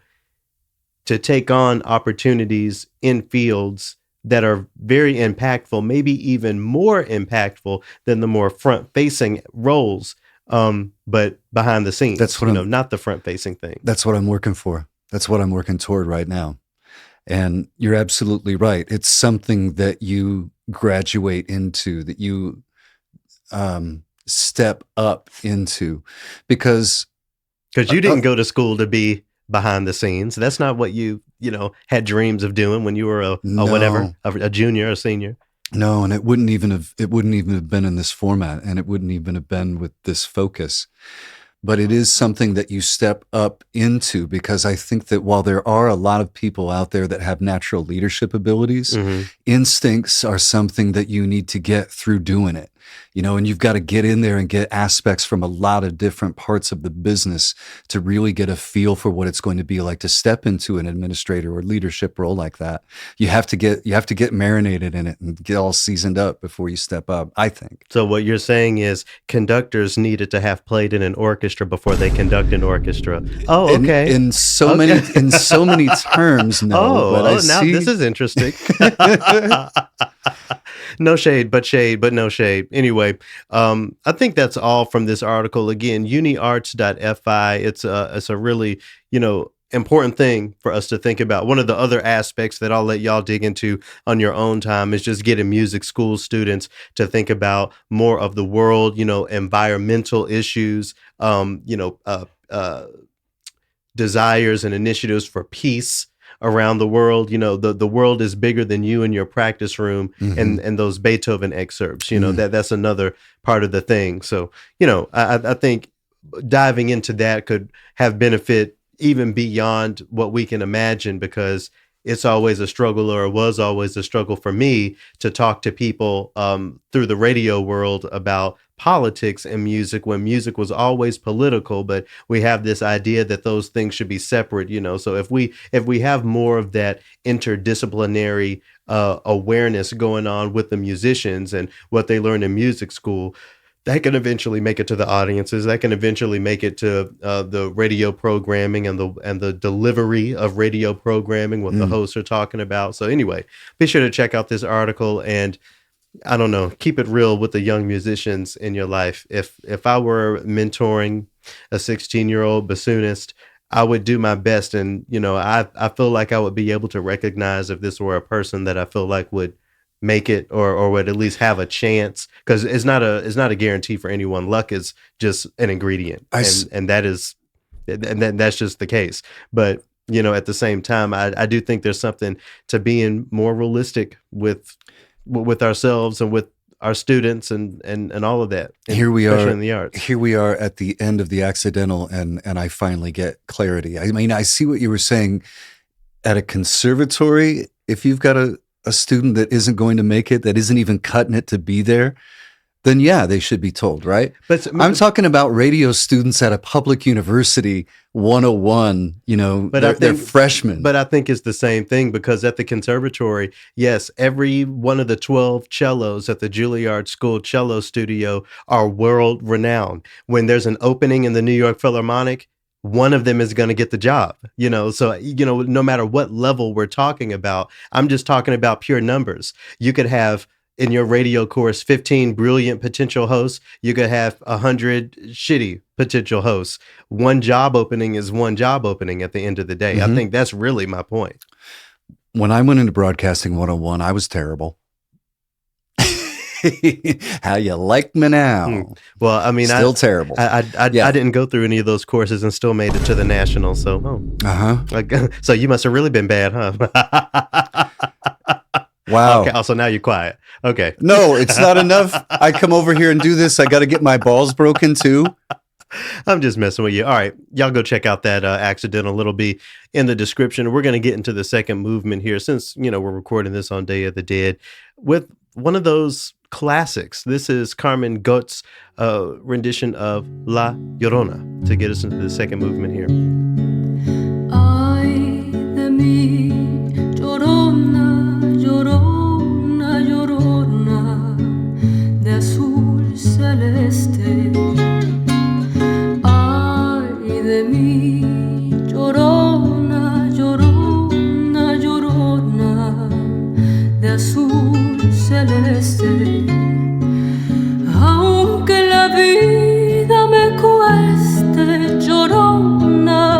to take on opportunities in fields that are very impactful, maybe even more impactful than the more front-facing roles, but behind the scenes? That's what not the front-facing thing. That's what I'm working for. That's what I'm working toward right now. And you're absolutely right. It's something that you graduate into, that you step up into, because you didn't go to school to be behind the scenes. That's not what you had dreams of doing when you were a junior or senior. No, and it wouldn't even have been in this format, and it wouldn't even have been with this focus. But it is something that you step up into, because I think that while there are a lot of people out there that have natural leadership abilities, instincts are something that you need to get through doing it. And you've got to get in there and get aspects from a lot of different parts of the business to really get a feel for what it's going to be like to step into an administrator or leadership role like that. You have to get marinated in it and get all seasoned up before you step up, I think. So what you're saying is conductors needed to have played in an orchestra before they conduct an orchestra. Oh, okay. In so many terms, no. Now this is interesting. No shade, but no shade. Anyway, I think that's all from this article. Again, uniarts.fi. It's a really, important thing for us to think about. One of the other aspects that I'll let y'all dig into on your own time is just getting music school students to think about more of the world, environmental issues, desires and initiatives for peace around the world. The world is bigger than you in your practice room, and those Beethoven excerpts, that's another part of the thing. So, I think diving into that could have benefit even beyond what we can imagine, because it's always a struggle, or it was always a struggle for me to talk to people through the radio world about politics and music, when music was always political, but we have this idea that those things should be separate, So if we have more of that interdisciplinary awareness going on with the musicians and what they learn in music school, that can eventually make it to the audiences. That can eventually make it to the radio programming and the delivery of radio programming, what the hosts are talking about. So anyway, be sure to check out this article, and I don't know, keep it real with the young musicians in your life. If I were mentoring a 16-year-old bassoonist, I would do my best. And, I feel like I would be able to recognize if this were a person that I feel like would make it, or would at least have a chance, because it's not a guarantee for anyone. Luck is just an ingredient, and that's just the case. But at the same time, I do think there's something to being more realistic with ourselves and with our students and all of that. Here we are in the arts. Here we are at the end of the accidental, and I finally get clarity. I mean, I see what you were saying. At a conservatory, if you've got a student that isn't going to make it, that isn't even cutting it to be there, then yeah, they should be told, right? But I'm talking about radio students at a public university 101, they're freshmen. But I think it's the same thing, because at the conservatory, yes, every one of the 12 cellos at the Juilliard School Cello Studio are world renowned. When there's an opening in the New York Philharmonic, one of them is going to get the job, so, no matter what level we're talking about, I'm just talking about pure numbers. You could have in your radio course 15 brilliant potential hosts. You could have 100 shitty potential hosts. One job opening is one job opening at the end of the day. I think that's really my point. When I went into Broadcasting 101, I was terrible. How you like me now? Well, I mean, still terrible. I didn't go through any of those courses and still made it to the national. So, so you must have really been bad, huh? Wow. Okay. Also, now you're quiet. Okay. No, it's not enough. I come over here and do this. I got to get my balls broken too. I'm just messing with you. All right. Y'all go check out that accidental. It'll be in the description. We're going to get into the second movement here, since, we're recording this on Day of the Dead, with one of those classics. This is Carmen Gott's rendition of La Llorona, to get us into the second movement here. Ay de mí, llorona, llorona, llorona, de azul celeste. Ay de mí, llorona, llorona, llorona, de azul celeste. Aunque la vida me cueste, llorona,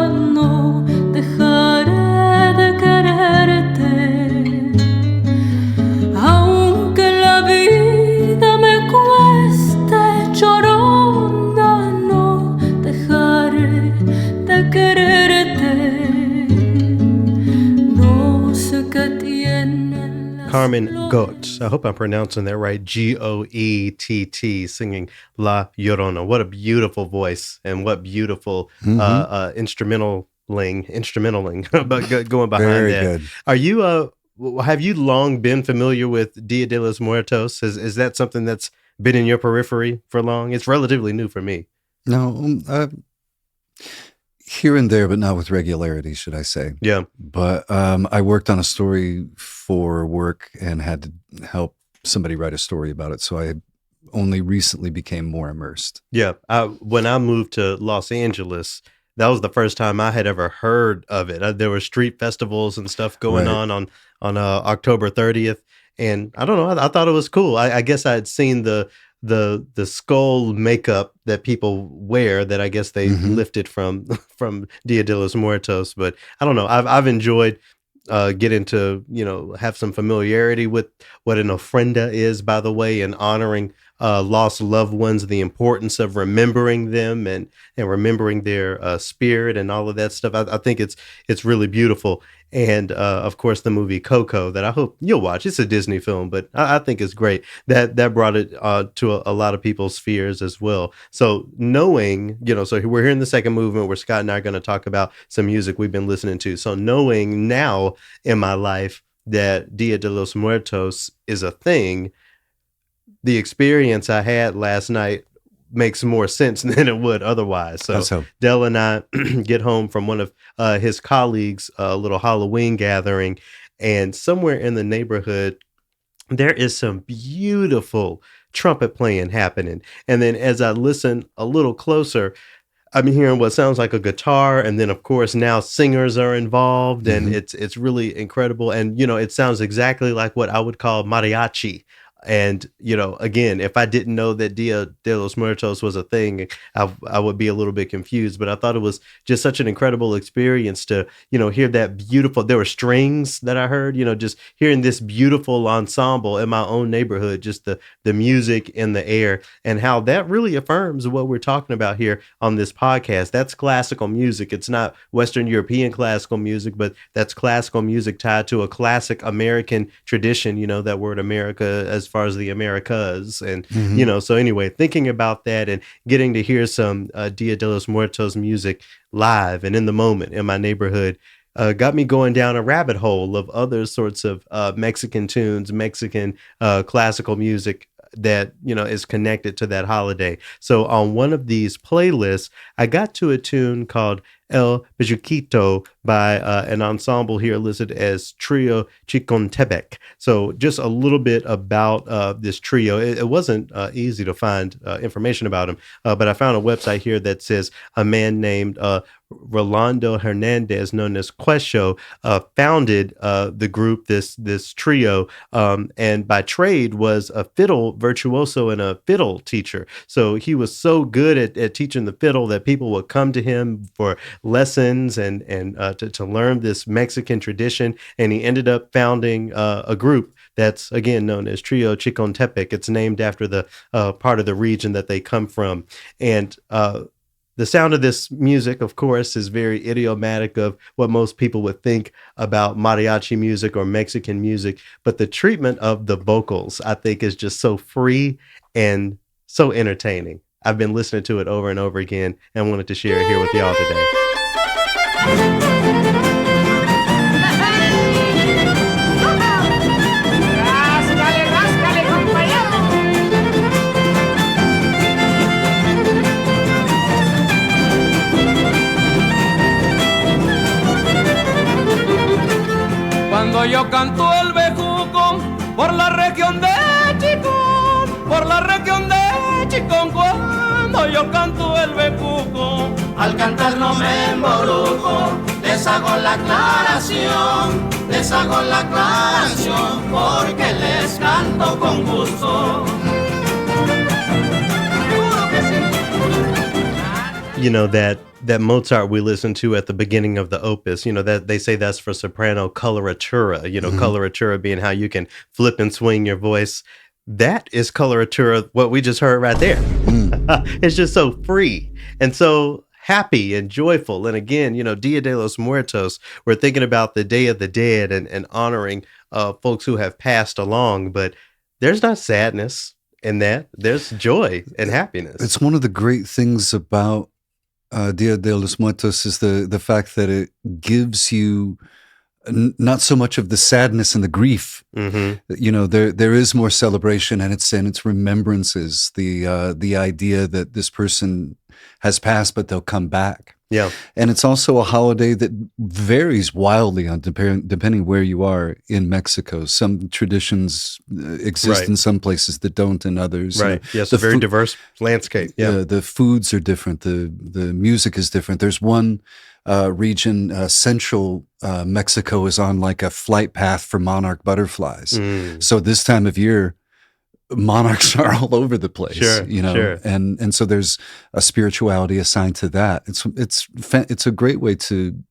Carmen Goetz. I hope I'm pronouncing that right. Goett, singing La Llorona. What a beautiful voice and what beautiful instrumentaling, but going behind Very that. good. Are you have you long been familiar with Dia de los Muertos? Is that something that's been in your periphery for long? It's relatively new for me. No, here and there, but not with regularity, should I say. Yeah. But I worked on a story for work and had to help somebody write a story about it. So I only recently became more immersed. Yeah. When I moved to Los Angeles, that was the first time I had ever heard of it. There were street festivals and stuff going on October 30th. And I don't know, I thought it was cool. I guess I had seen the skull makeup that people wear that I guess they lifted from Dia de los Muertos. But I don't know. I've enjoyed getting to, have some familiarity with what an ofrenda is, by the way, and honoring lost loved ones, the importance of remembering them and remembering their spirit and all of that stuff. I think it's really beautiful. And of course, the movie Coco that I hope you'll watch. It's a Disney film, but I think it's great. That brought it to a lot of people's spheres as well. So knowing, so we're here in the second movement where Scott and I are going to talk about some music we've been listening to. So knowing now in my life that Dia de los Muertos is a thing, the experience I had last night makes more sense than it would otherwise. So Del and I get home from one of his colleagues' little Halloween gathering, and somewhere in the neighborhood, there is some beautiful trumpet playing happening. And then as I listen a little closer, I'm hearing what sounds like a guitar, and then of course now singers are involved, and it's really incredible. And it sounds exactly like what I would call mariachi. And, again, if I didn't know that Dia de los Muertos was a thing, I would be a little bit confused. But I thought it was just such an incredible experience to, hear that beautiful, there were strings that I heard, just hearing this beautiful ensemble in my own neighborhood, just the music in the air, and how that really affirms what we're talking about here on this podcast. That's classical music. It's not Western European classical music, but that's classical music tied to a classic American tradition, that word America as far as the Americas. And, so anyway, thinking about that and getting to hear some Dia de los Muertos music live and in the moment in my neighborhood got me going down a rabbit hole of other sorts of Mexican tunes, Mexican classical music that, is connected to that holiday. So on one of these playlists, I got to a tune called El Bejuquito by an ensemble here listed as Trio Chicontepec. So just a little bit about this trio. It wasn't easy to find information about them, but I found a website here that says a man named Rolando Hernandez, known as Queso, founded the group, this trio, and by trade was a fiddle virtuoso and a fiddle teacher. So he was so good at teaching the fiddle that people would come to him for lessons and to learn this Mexican tradition. And he ended up founding a group that's, again, known as Trio Chicontepec. It's named after the part of the region that they come from. And the sound of this music, of course, is very idiomatic of what most people would think about mariachi music or Mexican music. But the treatment of the vocals, I think, is just so free and so entertaining. I've been listening to it over and over again and wanted to share it here with y'all today. Cuando yo canto el bejuco por la región de Chicón, por la región de Chicón, cuando yo canto el bejuco, al cantar no me embrujo, les hago la aclaración, porque les canto con gusto. That Mozart we listened to at the beginning of the Opus, that they say that's for soprano coloratura, coloratura being how you can flip and swing your voice. That is coloratura, what we just heard right there. It's just so free and so happy and joyful. And again, Dia de los Muertos, we're thinking about the Day of the Dead and honoring folks who have passed along, but there's not sadness in that. There's joy and happiness. It's one of the great things about Dia de los Muertos is the fact that it gives you not so much of the sadness and the grief. Mm-hmm. There is more celebration, and it's remembrances. The idea that this person has passed, but they'll come back. Yeah, and it's also a holiday that varies wildly on depending where you are in Mexico. Some traditions exist in some places that don't in others. Right. Yes, a very diverse landscape. Yeah, the foods are different. The music is different. There's one region, central Mexico, is on like a flight path for monarch butterflies. So this time of year, monarchs are all over the place, Sure. And so there's a spirituality assigned to that. It's a great way to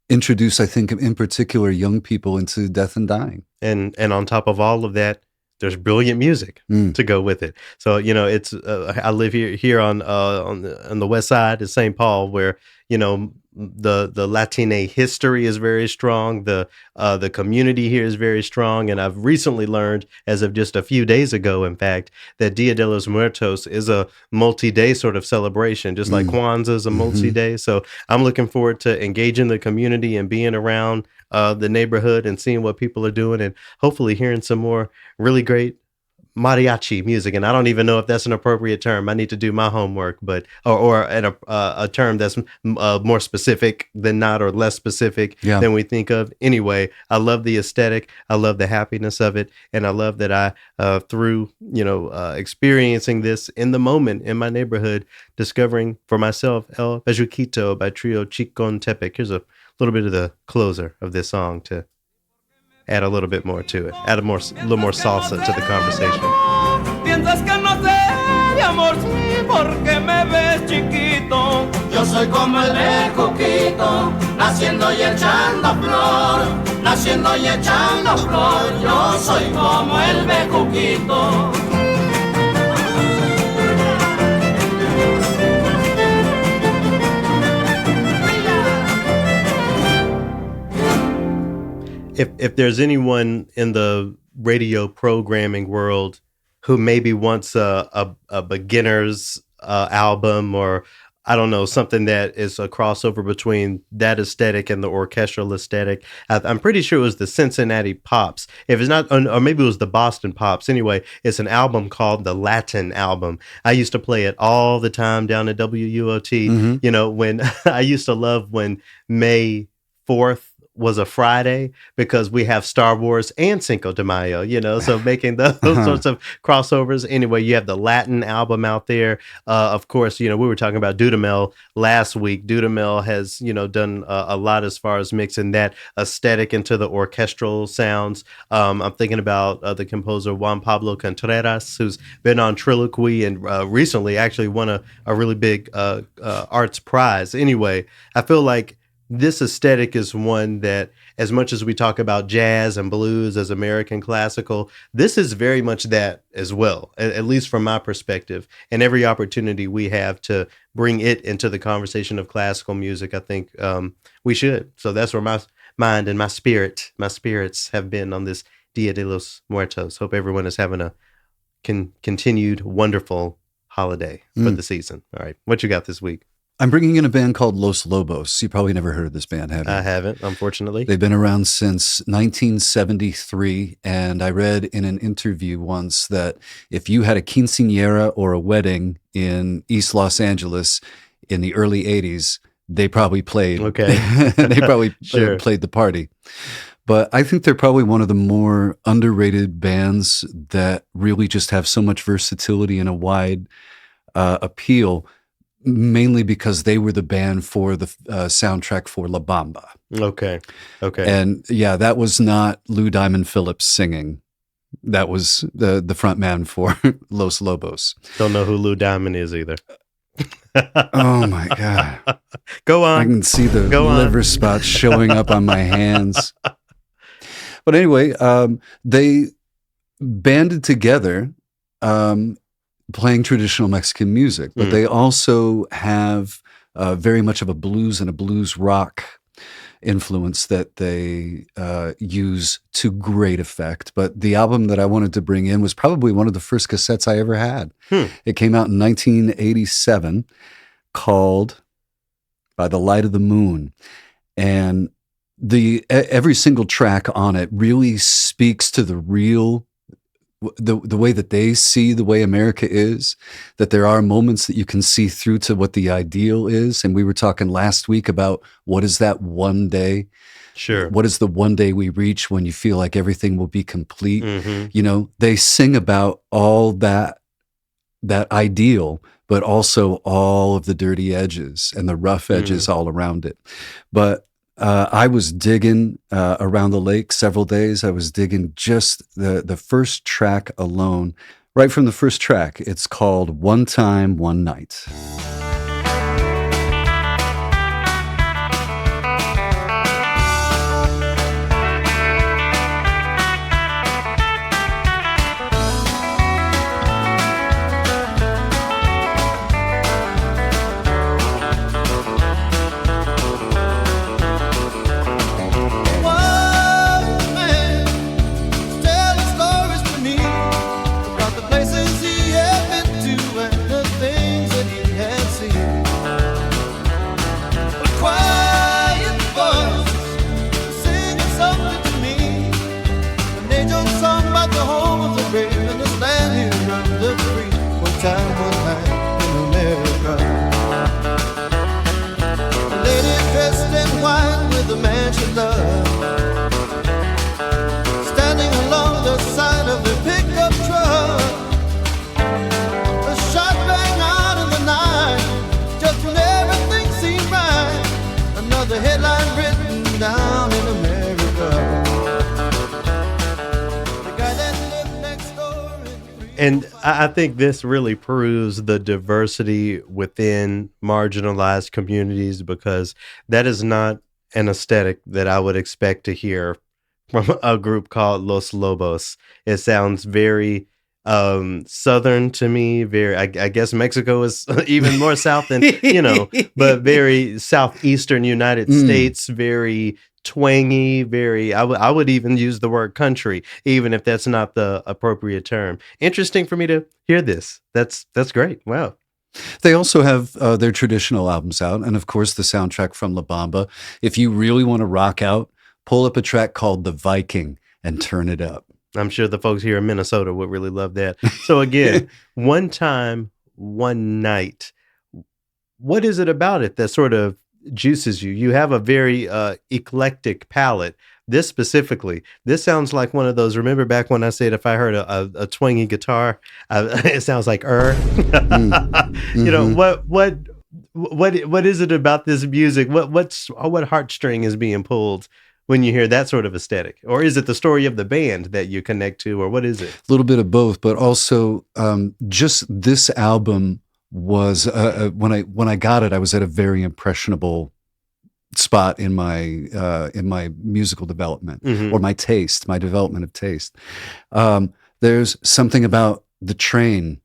introduce, I think, in particular, young people into death and dying. And on top of all of that, there's brilliant music to go with it. So it's I live here on the west side of St. Paul, where the Latine history is very strong. The community here is very strong, and I've recently learned, as of just a few days ago, in fact, that Dia de los Muertos is a multi-day sort of celebration, just like Kwanzaa is a multi-day. So I'm looking forward to engaging the community and being around the neighborhood and seeing what people are doing, and hopefully hearing some more really great mariachi music. And I don't even know if that's an appropriate term. I need to do my homework, but or a term that's more specific than not, or less specific than we think of. Anyway, I love the aesthetic. I love the happiness of it, and I love that I through experiencing this in the moment in my neighborhood, discovering for myself El Bejuquito by Trio Chicon Tepec. Here's a little bit of the closer of this song to add a little bit more to it, add a little more salsa to the conversation. Piensas que no sé de amor, sí, porque me ves chiquito. Yo soy como el bejuquito, naciendo y echando flor, naciendo y echando flor. Yo soy como el bejuquito. If there's anyone in the radio programming world who maybe wants a beginner's album, or I don't know, something that is a crossover between that aesthetic and the orchestral aesthetic, I'm pretty sure it was the Cincinnati Pops. If it's not, or maybe it was the Boston Pops. Anyway, it's an album called the Latin Album. I used to play it all the time down at WUOT. When I used to love when May 4th was a Friday, because we have Star Wars and Cinco de Mayo, so making those sorts of crossovers. Anyway, you have the Latin album out there. Of course, we were talking about Dudamel last week. Dudamel has, done a lot as far as mixing that aesthetic into the orchestral sounds. I'm thinking about the composer Juan Pablo Contreras, who's been on TRILLOQUY and recently actually won a really big arts prize. Anyway, I feel like this aesthetic is one that, as much as we talk about jazz and blues as American classical, this is very much that as well, at least from my perspective. And every opportunity we have to bring it into the conversation of classical music, I think we should. So that's where my mind and my spirits have been on this Dia de los Muertos. Hope everyone is having a continued wonderful holiday for the season. All right, what you got this week? I'm bringing in a band called Los Lobos. You probably never heard of this band, have you? I haven't, unfortunately. They've been around since 1973, and I read in an interview once that if you had a quinceañera or a wedding in East Los Angeles in the early 80s, they probably played. Okay. They probably Sure. played the party. But I think they're probably one of the more underrated bands that really just have so much versatility and a wide appeal, mainly because they were the band for the soundtrack for La Bamba. Okay. And yeah, that was not Lou Diamond Phillips singing. That was the front man for Los Lobos. Don't know who Lou Diamond is either. Oh my God. Go on. I can see the liver spots showing up on my hands. But anyway, they banded together playing traditional Mexican music, but they also have very much of a blues and a blues rock influence that they use to great effect. But the album that I wanted to bring in was probably one of the first cassettes I ever had. It came out in 1987, called By the Light of the Moon. And every single track on it really speaks to the real, the way that they see the way America is, that there are moments that you can see through to what the ideal is. And we were talking last week about what is that one day? Sure. What is the one day we reach when you feel like everything will be complete? Mm-hmm. You know, they sing about all that ideal, but also all of the dirty edges and the rough edges all around it. But I was digging around the lake several days. I was digging just the first track alone. Right from the first track, it's called One Time, One Night. And I think this really proves the diversity within marginalized communities, because that is not an aesthetic that I would expect to hear from a group called Los Lobos. It sounds very Southern to me. Very, I guess Mexico is even more South than, but very Southeastern United States, very twangy, very, I would even use the word country, even if that's not the appropriate term. Interesting for me to hear this. That's great. Wow. They also have their traditional albums out, and of course the soundtrack from La Bamba. If you really want to rock out, pull up a track called The Viking and turn it up. I'm sure the folks here in Minnesota would really love that. So again, One Time, One Night. What is it about it that sort of juices you? You have a very eclectic palette. This specifically, this sounds like one of those. Remember back when I said if I heard a twangy guitar, it sounds like You know, what is it about this music? What heartstring is being pulled when you hear that sort of aesthetic? Or is it the story of the band that you connect to, or what is it? A little bit of both, but also just this album was when I got it, I was at a very impressionable spot in my musical development, or my development of taste. There's something about the train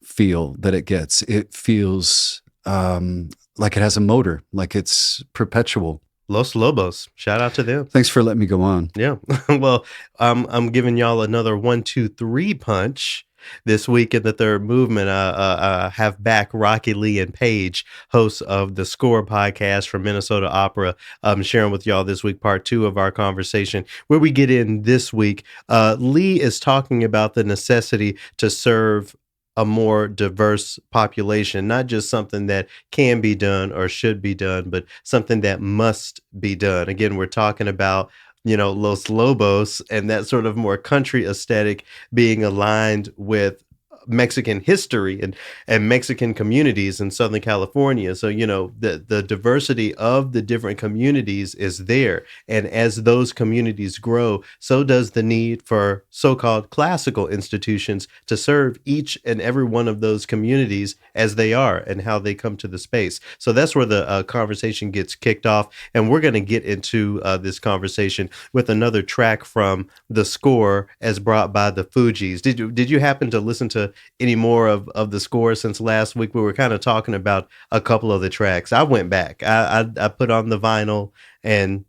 feel that it gets. It feels like it has a motor, like it's perpetual. Los Lobos, shout out to them. Thanks for letting me go on. Yeah. Well, I'm giving y'all another 1, 2, 3 punch. This week in the third movement, I have back Rocky Lee and Paige, hosts of the Score podcast from Minnesota Opera. I'm sharing with y'all this week part 2 of our conversation, where we get in this week. Lee is talking about the necessity to serve a more diverse population, not just something that can be done or should be done, but something that must be done. Again, we're talking about Los Lobos and that sort of more country aesthetic being aligned with Mexican history and Mexican communities in Southern California. So, the diversity of the different communities is there. And as those communities grow, so does the need for so-called classical institutions to serve each and every one of those communities as they are and how they come to the space. So that's where the conversation gets kicked off. And we're going to get into this conversation with another track from The Score as brought by the Fugees. Did you happen to listen to any more of the score since last week. We were kind of talking about a couple of the tracks. I went back. I put on the vinyl and,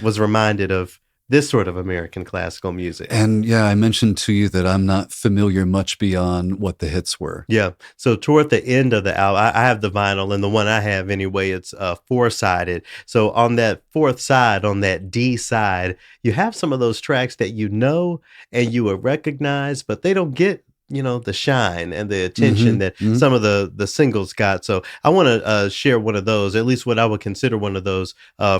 was reminded of this sort of American classical music. And yeah, I mentioned to you that I'm not familiar much beyond what the hits were. Yeah. So toward the end of the album, I have the vinyl, and the one I have anyway, it's four-sided. So on that fourth side, on that D side, you have some of those tracks that and you will recognize, but they don't get the shine and the attention that some of the singles got. So I want to share one of those, at least what I would consider one of those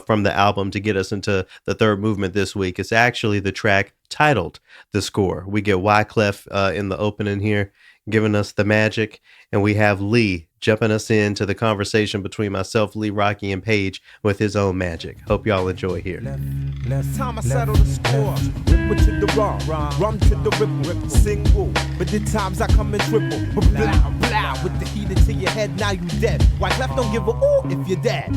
from the album to get us into the third movement this week. It's actually the track titled The Score. We get Wyclef in the opening here, giving us the magic, and we have Lee jumping us into the conversation between myself, Lee, Rocky, and Paige with his own magic. Hope y'all enjoy here. Last time I settled the score, ripple to the rum to the ripple, single. But the times I come in triple, blah, blah, with the heater to your head, now you dead. White left don't give a ooh if you're dead.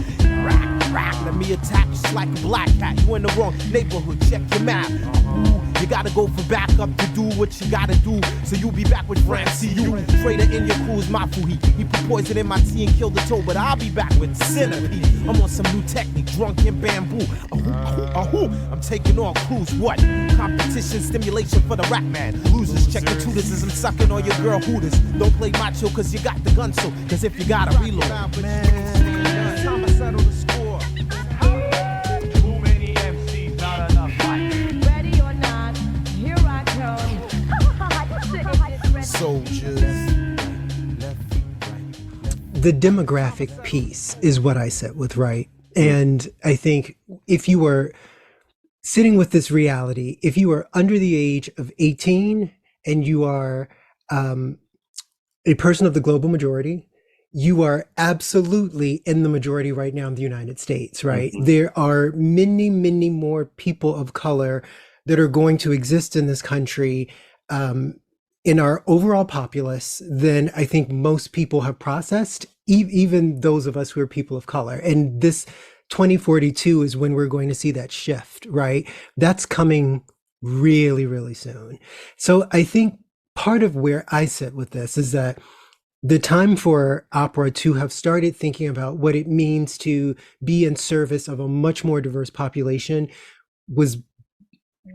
Rack, let me attack just like a black cat. You in the wrong neighborhood, check your map. Ooh, you gotta go for backup to do what you gotta do, so you'll be back with Francie. You trader in your crew's my foo. He put poison in my tea and killed the toe, but I'll be back with centipede. I'm on some new technique, drunk in bamboo. I'm taking on crews. What? Competition, stimulation for the rap man. Losers, check your tutors as I'm sucking on your girl hooters. Don't play macho cause you got the gun, so cause if you gotta reload, man, time I settle the score. Too many MCs, not enough fight. Ready or not, here I come. Soldiers. The demographic piece is what I sit with, right? And I think if you were sitting with this reality, if you are under the age of 18 and you are a person of the global majority, you are absolutely in the majority right now in the United States, right? There are many, many more people of color that are going to exist in this country in our overall populace than I think most people have processed, even those of us who are people of color. And this 2042 is when we're going to see that shift, right? That's coming really, really soon. So I think part of where I sit with this is that the time for opera to have started thinking about what it means to be in service of a much more diverse population was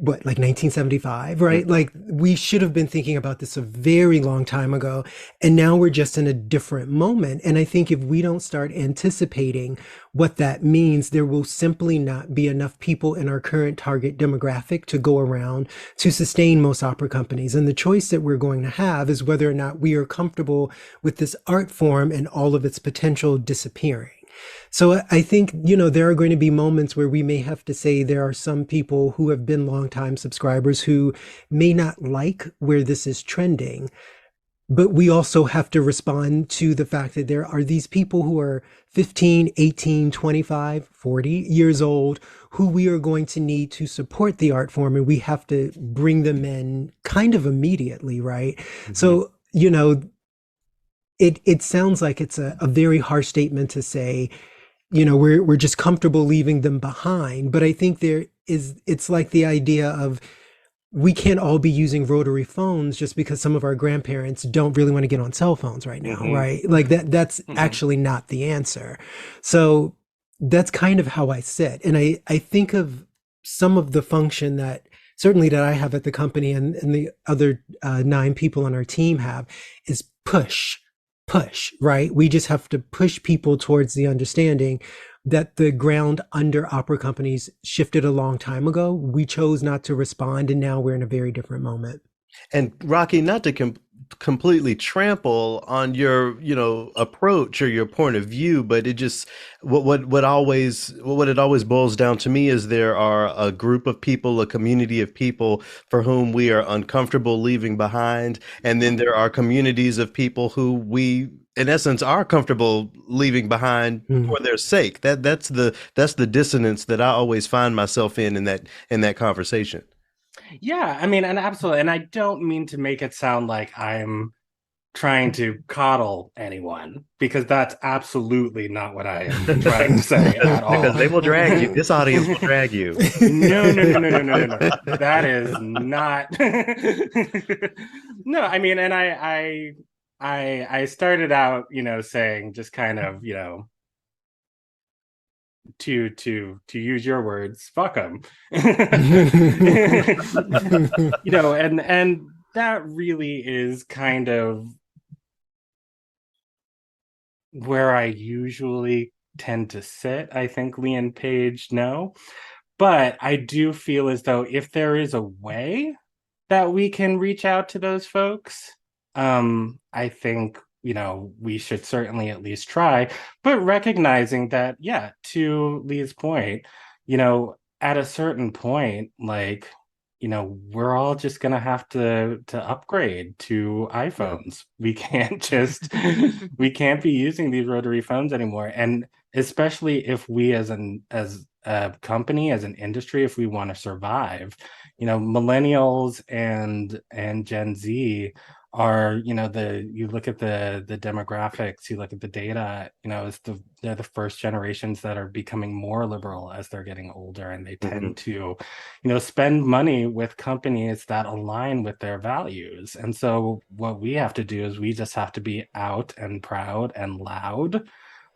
like 1975, right? Like we should have been thinking about this a very long time ago. And now we're just in a different moment. And I think if we don't start anticipating what that means, there will simply not be enough people in our current target demographic to go around to sustain most opera companies. And the choice that we're going to have is whether or not we are comfortable with this art form and all of its potential disappearing. So I think, there are going to be moments where we may have to say there are some people who have been longtime subscribers who may not like where this is trending, but we also have to respond to the fact that there are these people who are 15, 18, 25, 40 years old who we are going to need to support the art form, and we have to bring them in kind of immediately, right? Mm-hmm. So, it sounds like it's a very harsh statement to say, we're just comfortable leaving them behind. But I think it's like the idea of we can't all be using rotary phones just because some of our grandparents don't really want to get on cell phones right now, right? Like that's actually not the answer. So that's kind of how I sit. And I think of some of the function that certainly that I have at the company and the other 9 people on our team have is push, right? We just have to push people towards the understanding that the ground under opera companies shifted a long time ago. We chose not to respond, and now we're in a very different moment. And Rocky, not to completely trample on your, approach or your point of view, but it just what it always boils down to me is there are a group of people, a community of people for whom we are uncomfortable leaving behind, and then there are communities of people who we in essence are comfortable leaving behind for their sake. That's the dissonance that I always find myself in that conversation. Yeah, I mean, and absolutely. And I don't mean to make it sound like I'm trying to coddle anyone, because that's absolutely not what I am trying to say at all. Because they will drag you. This audience will drag you. No. That is not. No, I mean, and I started out, saying just kind of, to use your words, fuck them. And that really is kind of where I usually tend to sit. I think Lee and Paige know. But I do feel as though if there is a way that we can reach out to those folks, I think, we should certainly at least try, but recognizing that, yeah, to Lee's point, at a certain point, like, we're all just gonna have to upgrade to iPhones. We can't just we can't be using these rotary phones anymore. And especially if we as a company, as an industry, if we want to survive, millennials and Gen Z are, you look at the demographics, you look at the data, they're the first generations that are becoming more liberal as they're getting older, and they tend to, spend money with companies that align with their values. And so what we have to do is we just have to be out and proud and loud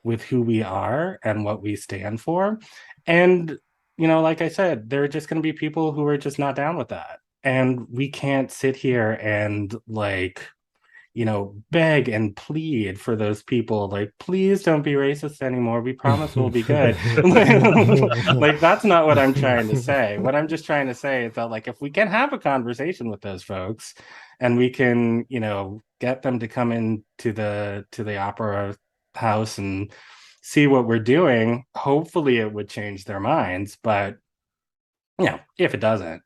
with who we are and what we stand for. And, like I said, there are just going to be people who are just not down with that. And we can't sit here and beg and plead for those people. Like, please don't be racist anymore. We promise we'll be good. Like, that's not what I'm trying to say. What I'm just trying to say is that, like, if we can have a conversation with those folks and we can, get them to come into the opera house and see what we're doing, hopefully it would change their minds. But if it doesn't,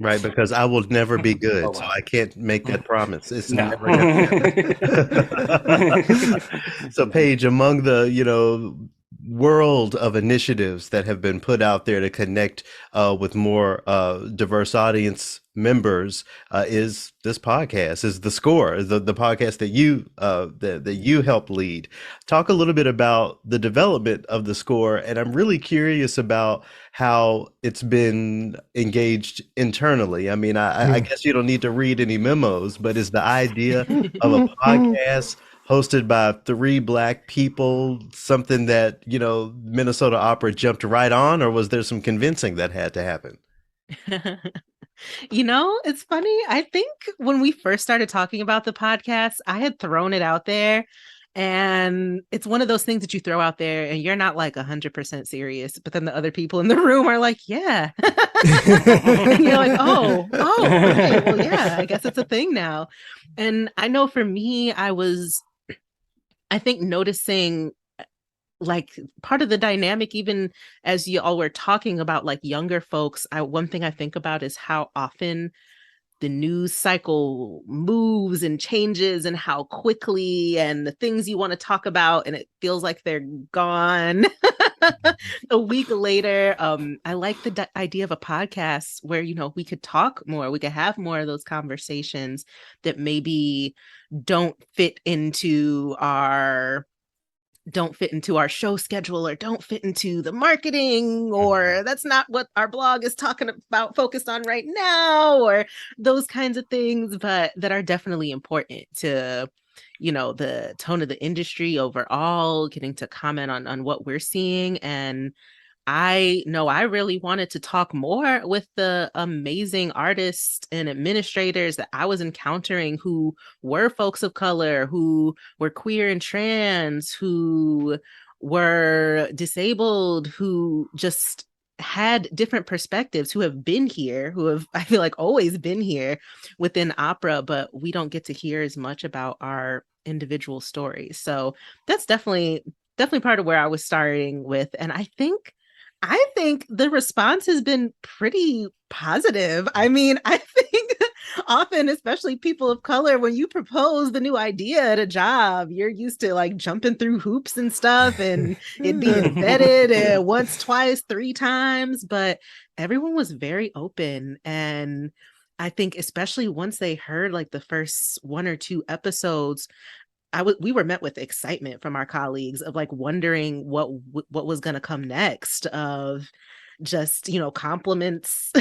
right, because I will never be good, so I can't make that promise. It's no. never gonna happen. So Paige, among the world of initiatives that have been put out there to connect with more diverse audience members, is this podcast, is The Score, the podcast that you help lead. Talk a little bit about the development of The Score, and I'm really curious about how it's been engaged internally. I mean, I guess you don't need to read any memos, but is the idea of a podcast hosted by 3 Black people something that, Minnesota Opera jumped right on, or was there some convincing that had to happen? It's funny. I think when we first started talking about the podcast, I had thrown it out there. And it's one of those things that you throw out there and you're not like 100% serious, but then the other people in the room are like, yeah. And you're like, oh, okay, well, yeah, I guess it's a thing now. And I know for me, I think noticing like part of the dynamic, even as you all were talking about like younger folks, one thing I think about is how often the news cycle moves and changes and how quickly, and the things you want to talk about and it feels like they're gone a week later. I like the idea of a podcast where, we could talk more, we could have more of those conversations that maybe don't fit into our show schedule, or don't fit into the marketing, or that's not what our blog is talking about, focused on right now, or those kinds of things, but that are definitely important to, the tone of the industry overall, getting to comment on what we're seeing. And I know I really wanted to talk more with the amazing artists and administrators that I was encountering who were folks of color, who were queer and trans, who were disabled, who just had different perspectives, who have been here, who have, I feel like, always been here within opera, but we don't get to hear as much about our individual stories. So that's definitely part of where I was starting with. And I think the response has been pretty positive. I mean, I think often, especially people of color, when you propose the new idea at a job, you're used to like jumping through hoops and stuff and it being vetted once, twice, 3 times. But everyone was very open. And I think especially once they heard like the first 1 or 2 episodes, we were met with excitement from our colleagues of like wondering what was going to come next, of just, compliments,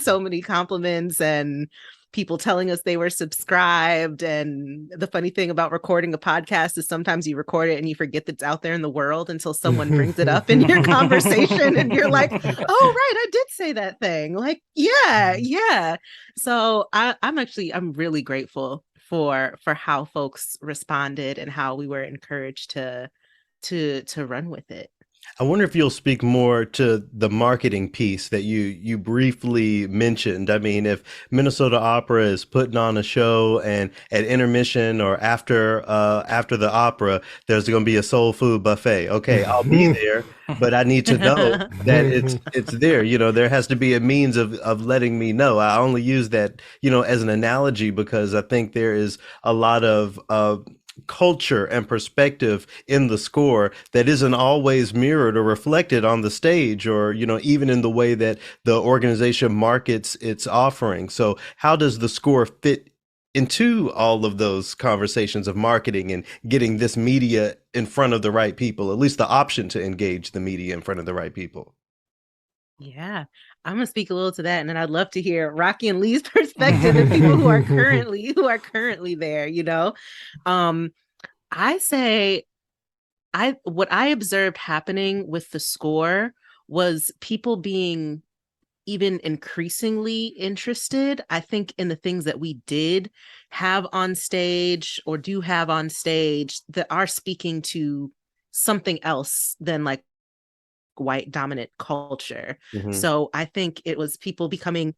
so many compliments, and people telling us they were subscribed. And the funny thing about recording a podcast is sometimes you record it and you forget that it's out there in the world until someone brings it up in your conversation and you're like, oh, right, I did say that thing. Like, yeah. So I'm really grateful for how folks responded and how we were encouraged to run with it. I wonder if you'll speak more to the marketing piece that you briefly mentioned. I mean, if Minnesota Opera is putting on a show and at intermission or after the opera, there's going to be a soul food buffet. Okay, I'll be there, but I need to know that it's there. You know, there has to be a means of letting me know. I only use that, as an analogy because I think there is a lot of culture and perspective in the score that isn't always mirrored or reflected on the stage or even in the way that the organization markets its offering. So how does the score fit into all of those conversations of marketing and getting this media in front of the right people, at least the option to engage the media in front of the right people? Yeah, I'm gonna speak a little to that, and then I'd love to hear Rocky and Lee's perspective and people who are currently there. I say what I observed happening with the score was people being even increasingly interested, I think, in the things that we did have on stage or do have on stage that are speaking to something else than like white dominant culture. Mm-hmm. So I think it was people becoming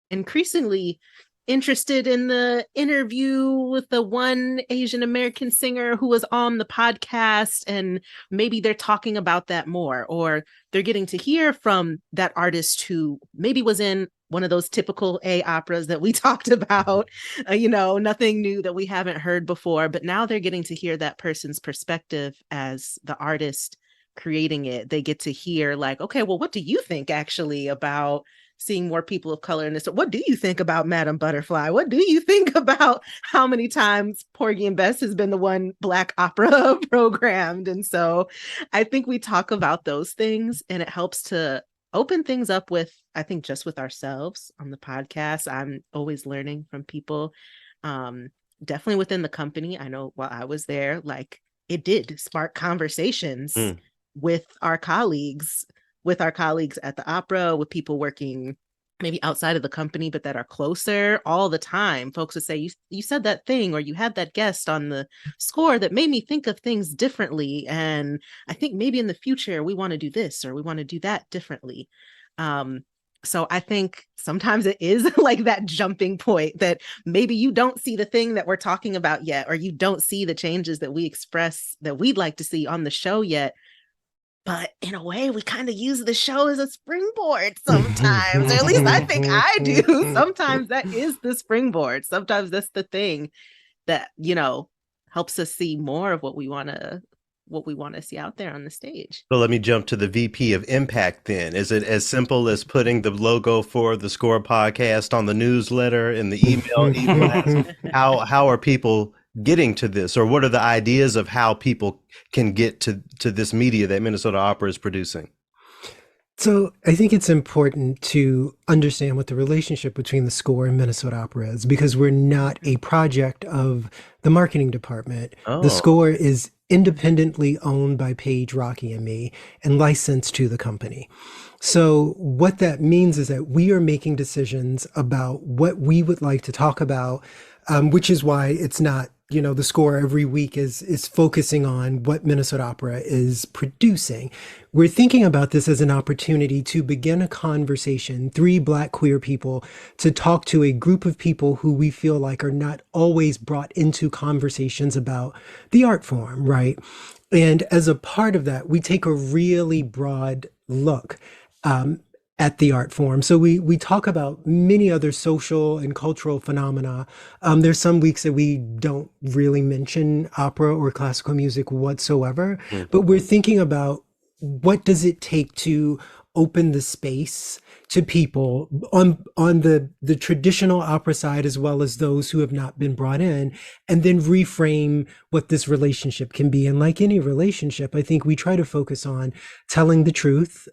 increasingly interested in the interview with the one Asian American singer who was on the podcast, and maybe they're talking about that more, or they're getting to hear from that artist who maybe was in one of those typical A operas that we talked about, nothing new that we haven't heard before, but now they're getting to hear that person's perspective as the artist creating it. They get to hear like, okay, well, what do you think actually about seeing more people of color in this? What do you think about Madame Butterfly? What do you think about how many times Porgy and Bess has been the one Black opera programmed? And so I think we talk about those things, and it helps to open things up with, I think, just with ourselves on the podcast. I'm always learning from people, definitely within the company. I know while I was there, like it did spark conversations with our colleagues at the opera, with people working maybe outside of the company, but that are closer all the time. Folks would say, you said that thing, or you had that guest on the score that made me think of things differently. And I think maybe in the future, we want to do this, or we want to do that differently. So I think sometimes it is like that jumping point that maybe you don't see the thing that we're talking about yet, or you don't see the changes that we express that we'd like to see on the show yet. But in a way, we kind of use the show as a springboard sometimes, or at least I think I do. Sometimes that is the springboard. Sometimes that's the thing that, helps us see more of what we want to see out there on the stage. So let me jump to the VP of Impact then. Is it as simple as putting the logo for the Score podcast on the newsletter and the email e-blast? How are people getting to this, or what are the ideas of how people can get to this media that Minnesota Opera is producing? So I think it's important to understand what the relationship between the Score and Minnesota Opera is, because we're not a project of the marketing department. Oh. The Score is independently owned by Paige, Rocky, and me, and licensed to the company. So what that means is that we are making decisions about what we would like to talk about, which is why it's not, the Score every week is focusing on what Minnesota Opera is producing. We're thinking about this as an opportunity to begin a conversation, 3 Black queer people, to talk to a group of people who we feel like are not always brought into conversations about the art form, right? And as a part of that, we take a really broad look at the art form. So we talk about many other social and cultural phenomena. There's some weeks that we don't really mention opera or classical music whatsoever, but we're thinking about what does it take to open the space to people on the traditional opera side, as well as those who have not been brought in, and then reframe what this relationship can be. And like any relationship, I think we try to focus on telling the truth,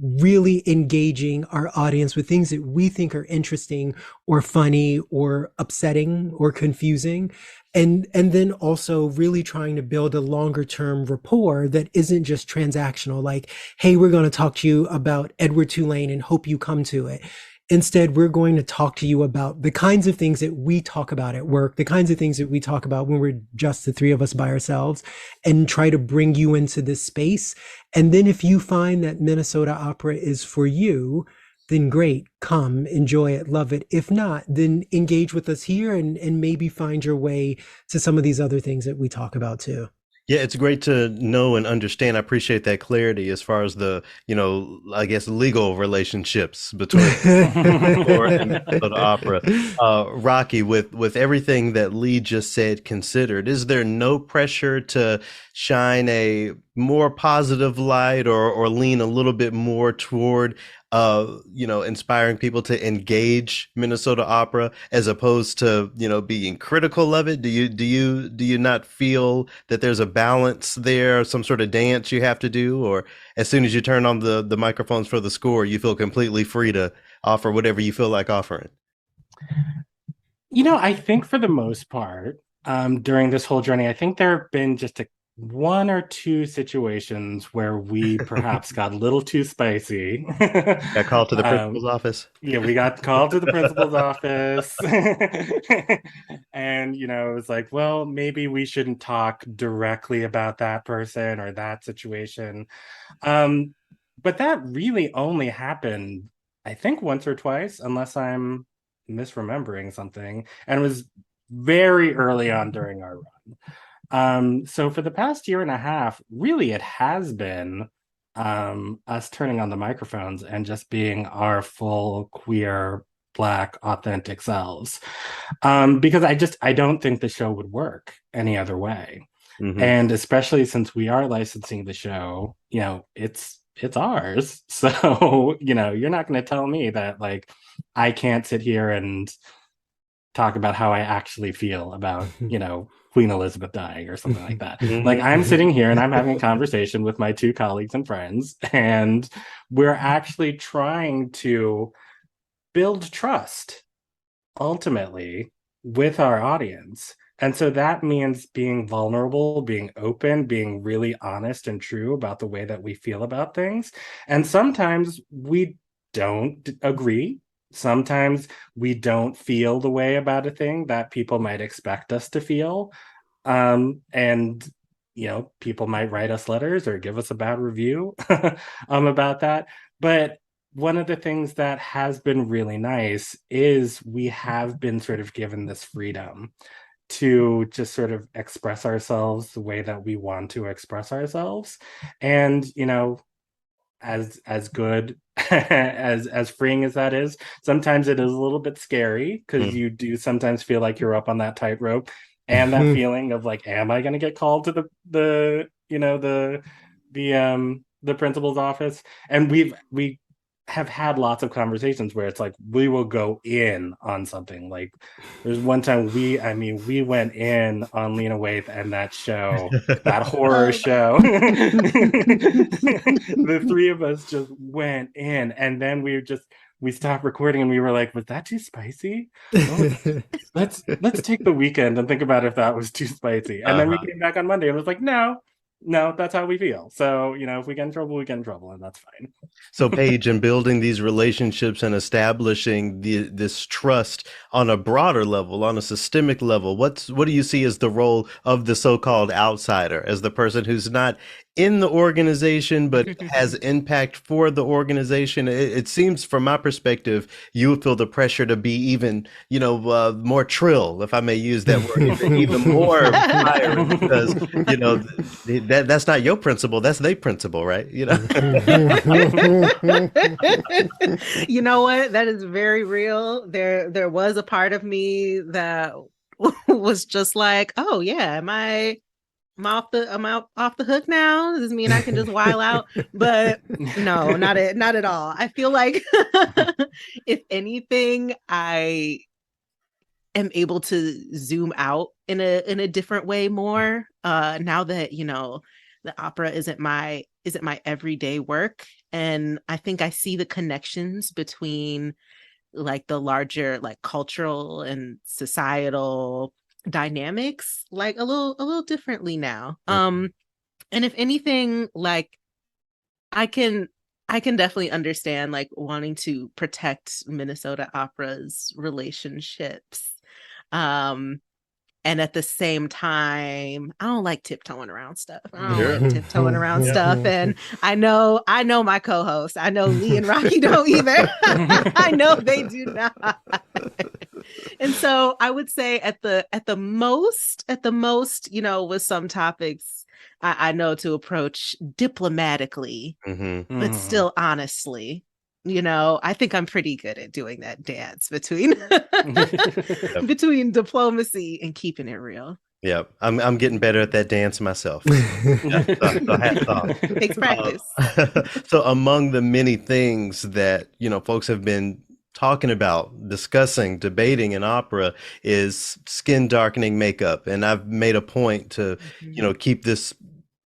really engaging our audience with things that we think are interesting or funny or upsetting or confusing. And then also really trying to build a longer term rapport that isn't just transactional, like, hey, we're going to talk to you about Edward Tulane and hope you come to it. Instead, we're going to talk to you about the kinds of things that we talk about at work, the kinds of things that we talk about when we're just the three of us by ourselves, and try to bring you into this space. And then if you find that Minnesota opera is for you, then great, come, enjoy it, love it. If not, then engage with us here and maybe find your way to some of these other things that we talk about too. Yeah, it's great to know and understand. I appreciate that clarity as far as the, I guess, legal relationships between and Minnesota Opera. Rocky, with everything that Lee just said considered, is there no pressure to shine a more positive light or lean a little bit more toward inspiring people to engage Minnesota opera as opposed to, being critical of it? Do you not feel that there's a balance there, some sort of dance you have to do, or as soon as you turn on the microphones for the score, you feel completely free to offer whatever you feel like offering? I think for the most part, during this whole journey, I think there have been just one or two situations where we perhaps got a little too spicy. Got called to the principal's office. Yeah, we got called to the principal's office. And, it was like, well, maybe we shouldn't talk directly about that person or that situation. But that really only happened, I think, once or twice, unless I'm misremembering something. And it was very early on during our run. So for the past year and a half, really, it has been us turning on the microphones and just being our full queer, Black, authentic selves. Because I don't think the show would work any other way. Mm-hmm. And especially since we are licensing the show, it's ours. So, you're not going to tell me that, like, I can't sit here and talk about how I actually feel about, Queen Elizabeth dying or something like that. Like, I'm sitting here and I'm having a conversation with my two colleagues and friends, and we're actually trying to build trust ultimately with our audience. And so that means being vulnerable, being open, being really honest and true about the way that we feel about things. And sometimes we don't agree. Sometimes we don't feel the way about a thing that people might expect us to feel. And, people might write us letters or give us a bad review about that. But one of the things that has been really nice is we have been sort of given this freedom to just sort of express ourselves the way that we want to express ourselves. And, as good as freeing as that is, sometimes it is a little bit scary because you do sometimes feel like you're up on that tightrope, and that feeling of like, am I going to get called to the principal's office? And we have had lots of conversations where it's like we will go in on something. Like, there's one time we went in on Lena Waithe and that show, that horror show. The three of us just went in, and then we stopped recording and we were like, was that too spicy? Oh, let's take the weekend and think about if that was too spicy. And then we came back on Monday and was like, no, that's how we feel. So, if we get in trouble, we get in trouble, and that's fine. So, Paige, in building these relationships and establishing this trust on a broader level, on a systemic level, what do you see as the role of the so-called outsider, as the person who's not in the organization but has impact for the organization? It seems, from my perspective, you would feel the pressure to be even, more trill, if I may use that word, even more fiery, because that's not your principle, that's their principle, right? You know what? That is very real. There was a part of me that was just like, oh yeah, am I off the hook now. Does this mean I can just while out? But no, not at all. I feel like if anything, I am able to zoom out in a different way more. Now that, the opera isn't my everyday work. And I think I see the connections between like the larger like cultural and societal dynamics like a little differently now. And if anything, like I can definitely understand like wanting to protect Minnesota Opera's relationships. And at the same time, I don't like tiptoeing around stuff. I don't like tiptoeing around stuff. And I know my co-hosts. I know Lee and Rocky don't either. I know they do not. And so I would say at the most, with some topics, I know to approach diplomatically, but still honestly. I think I'm pretty good at doing that dance between diplomacy and keeping it real. Yeah, I'm getting better at that dance myself. So hats off. Takes practice. So among the many things that folks have been talking about, discussing, debating in opera is skin darkening makeup, and I've made a point to keep this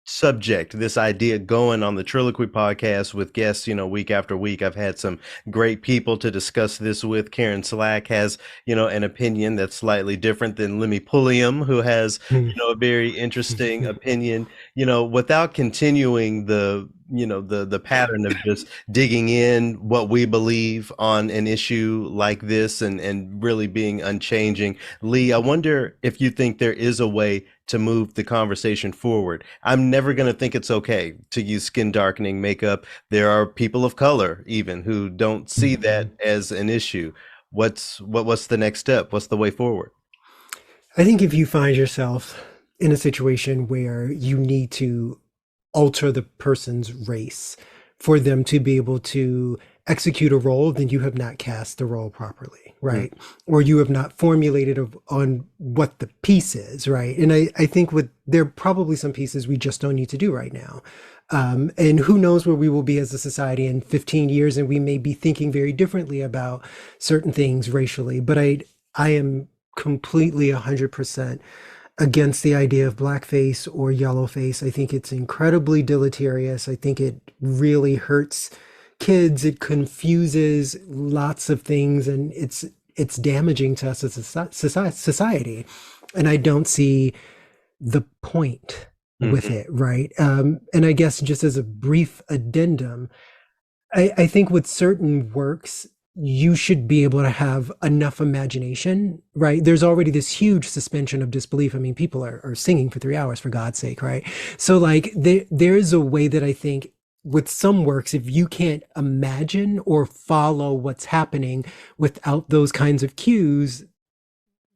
subject, this idea going on the TRILLOQUY podcast with guests, week after week. I've had some great people to discuss this with. Karen Slack has, an opinion that's slightly different than Lemmy Pulliam, who has, a very interesting opinion, without continuing the pattern of just digging in what we believe on an issue like this and really being unchanging. Lee, I wonder if you think there is a way to move the conversation forward. I'm never going to think it's okay to use skin darkening makeup. There are people of color even who don't see that as an issue. What's the next step? What's the way forward? I think if you find yourself in a situation where you need to alter the person's race for them to be able to execute a role, then you have not cast the role properly, right? Or you have not formulated on what the piece is, right? And I think there are probably some pieces we just don't need to do right now. And who knows where we will be as a society in 15 years, and we may be thinking very differently about certain things racially. But I am completely 100% against the idea of blackface or yellowface. I think it's incredibly deleterious. I think it really hurts kids. It confuses lots of things, and it's damaging to us as a society. And I don't see the point with it, right? And I guess just as a brief addendum, I think with certain works, you should be able to have enough imagination, right? There's already this huge suspension of disbelief. I mean, people are singing for 3 hours, for God's sake, right? So like there is a way that I think with some works, if you can't imagine or follow what's happening without those kinds of cues,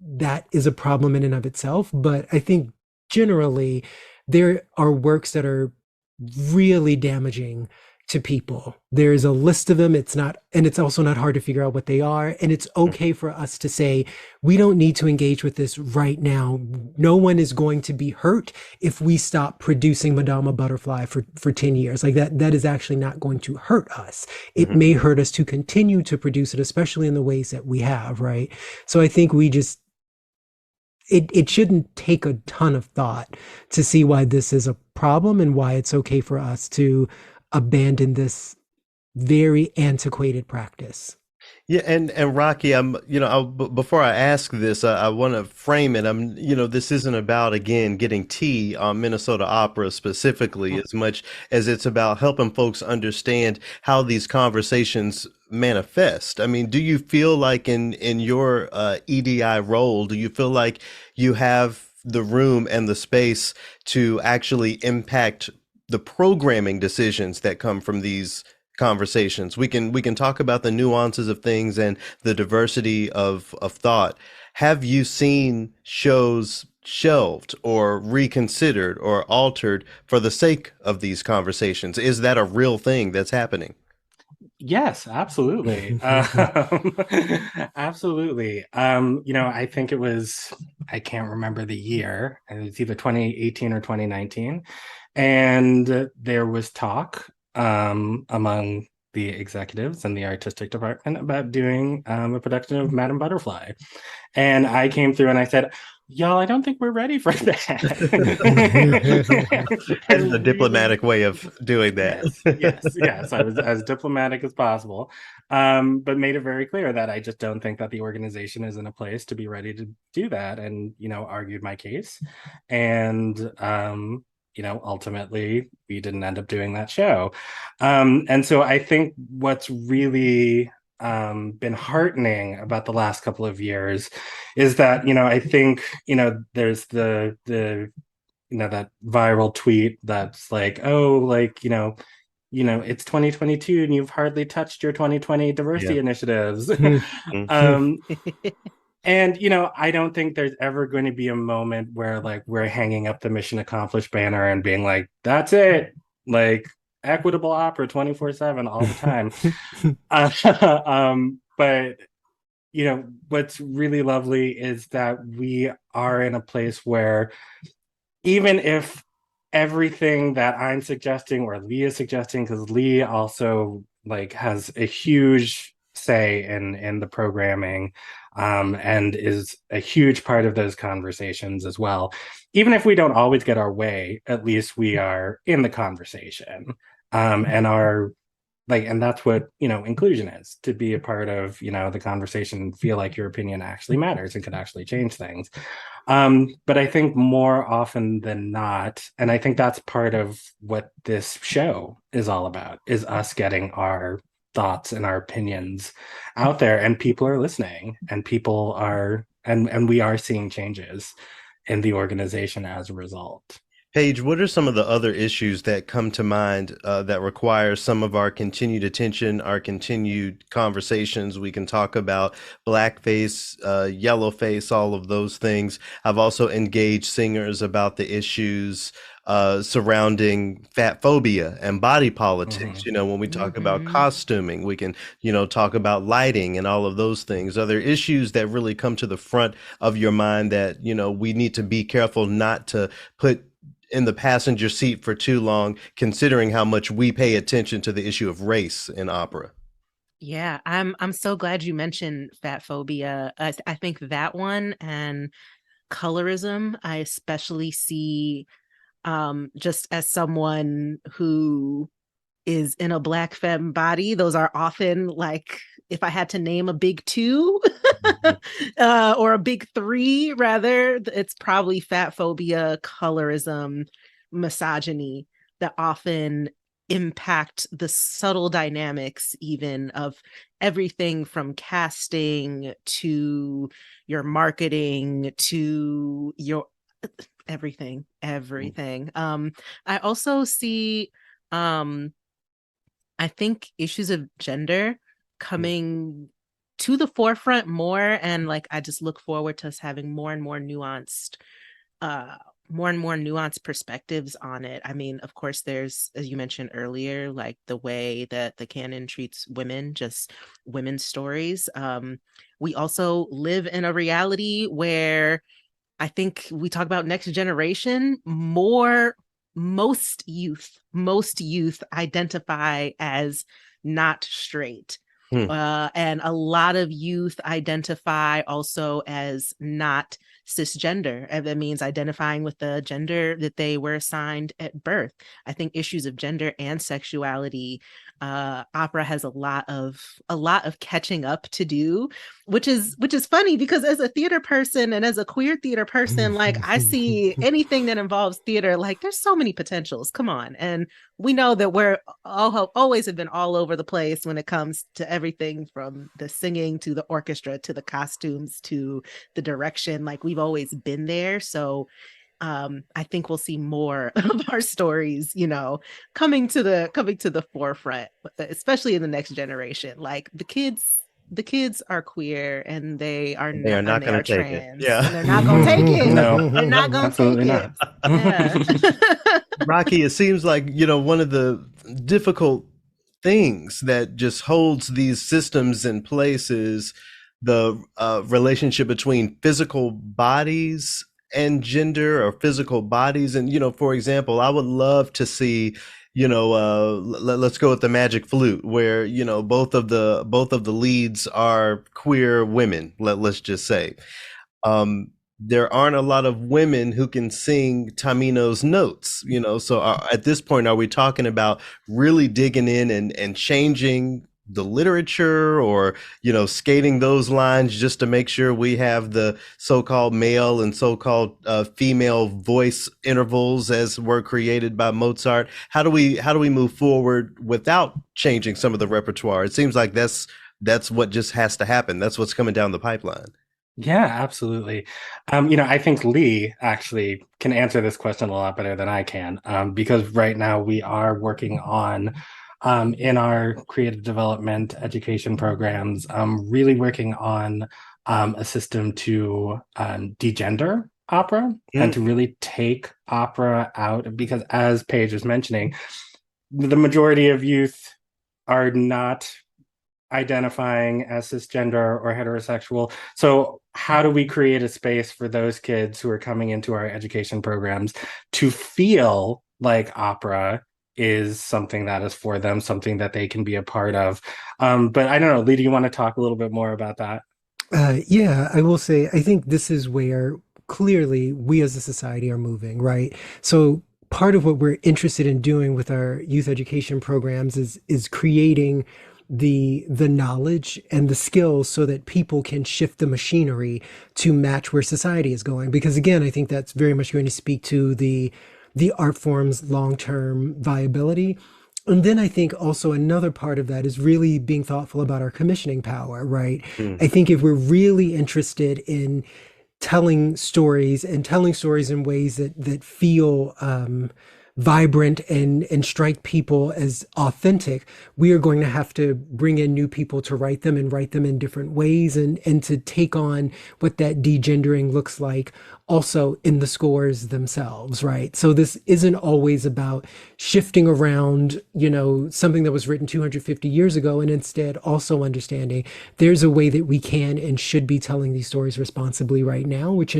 that is a problem in and of itself. But I think generally there are works that are really damaging to people. There's a list of them. It's also not hard to figure out what they are. And it's okay for us to say, we don't need to engage with this right now. No one is going to be hurt if we stop producing Madama Butterfly for 10 years. Like that is actually not going to hurt us. It may hurt us to continue to produce it, especially in the ways that we have, right? So I think it shouldn't take a ton of thought to see why this is a problem and why it's okay for us to abandon this very antiquated practice. Yeah, and Rocky, before I ask this, I want to frame it. This isn't about, again, getting tea on Minnesota Opera specifically, as much as it's about helping folks understand how these conversations manifest. I mean, do you feel like in your EDI role, do you feel like you have the room and the space to actually impact the programming decisions that come from these conversations? We can talk about the nuances of things and the diversity of thought. Have you seen shows shelved or reconsidered or altered for the sake of these conversations? Is that a real thing that's happening? Yes, absolutely. Absolutely. I think it was I can't remember the year. It was either 2018 or 2019. And there was talk among the executives and the artistic department about doing a production of Madame Butterfly. And I came through and I said, y'all, I don't think we're ready for that. And the diplomatic way of doing that. Yes. I was as diplomatic as possible, but made it very clear that I just don't think that the organization is in a place to be ready to do that, and argued my case. And ultimately we didn't end up doing that show. And so I think what's really been heartening about the last couple of years is that I think there's the that viral tweet that's like, oh, like it's 2022 and you've hardly touched your 2020 diversity initiatives. And I don't think there's ever going to be a moment where like we're hanging up the mission accomplished banner and being like, that's it, like equitable opera 24/7 all the time. But what's really lovely is that we are in a place where even if everything that I'm suggesting or Lee is suggesting, because Lee also like has a huge say in the programming, and is a huge part of those conversations as well. Even if we don't always get our way, at least we are in the conversation, and are like, and that's what inclusion is, to be a part of the conversation, feel like your opinion actually matters and could actually change things. But I think more often than not, and I think that's part of what this show is all about, is us getting our thoughts and our opinions out there, and people are listening, and people are, and we are seeing changes in the organization as a result. Paige, what are some of the other issues that come to mind that require some of our continued attention, our continued conversations? We can talk about blackface, yellowface, all of those things. I've also engaged singers about the issues surrounding fat phobia and body politics. When we talk about costuming, we can, talk about lighting and all of those things. Are there issues that really come to the front of your mind that, we need to be careful not to put in the passenger seat for too long, considering how much we pay attention to the issue of race in opera? Yeah, I'm so glad you mentioned fat phobia. I think that one and colorism, I especially see just as someone who is in a Black femme body. Those are often, like, if I had to name a big two or a big three, rather, it's probably fat phobia, colorism, misogyny that often impact the subtle dynamics even of everything from casting to your marketing to your everything. I also see I think issues of gender coming to the forefront more, and like I just look forward to us having more and more nuanced perspectives on it. I mean, of course, there's, as you mentioned earlier, like the way that the canon treats women, just women's stories. We also live in a reality where I think we talk about next generation more. Most youth identify as not straight. And a lot of youth identify also as not cisgender, and that means identifying with the gender that they were assigned at birth. I think issues of gender and sexuality, opera has a lot of catching up to do, which is funny, because as a theater person and as a queer theater person, like I see anything that involves theater, like there's so many potentials. Come on. And we know that we're always have been all over the place when it comes to everything from the singing to the orchestra to the costumes to the direction. Like we've always been there. So I think we'll see more of our stories, coming to the forefront, especially in the next generation. Like the kids are queer and they are not going to take trans. Yeah. And they're not going to take it. No, they're not going to take it. Yeah. Rocky, it seems like, one of the difficult things that just holds these systems in place is the relationship between physical bodies and gender, or physical bodies. And, for example, I would love to see, let's go with the Magic Flute, where, both of the leads are queer women, let's just say. There aren't a lot of women who can sing Tamino's notes, so at this point, are we talking about really digging in and changing the literature, or skating those lines just to make sure we have the so-called male and so-called female voice intervals as were created by Mozart? How do we move forward without changing some of the repertoire? It seems like that's what just has to happen. That's what's coming down the pipeline. Yeah, absolutely. I think Lee actually can answer this question a lot better than I can, because right now we are working on, in our creative development education programs, really working on a system to degender opera and to really take opera out, because as Paige was mentioning, the majority of youth are not identifying as cisgender or heterosexual. So how do we create a space for those kids who are coming into our education programs to feel like opera is something that is for them, something that they can be a part of? But I don't know, Lee, do you want to talk a little bit more about that? Yeah, I will say, I think this is where clearly we as a society are moving, right? So part of what we're interested in doing with our youth education programs is creating the knowledge and the skills so that people can shift the machinery to match where society is going. Because again, I think that's very much going to speak to the art form's long-term viability. And then I think also another part of that is really being thoughtful about our commissioning power, right? I think if we're really interested in telling stories and telling stories in ways that feel vibrant and strike people as authentic, we are going to have to bring in new people to write them and write them in different ways, and to take on what that degendering looks like also in the scores themselves, right? So this isn't always about shifting around, something that was written 250 years ago, and instead also understanding there's a way that we can and should be telling these stories responsibly right now, which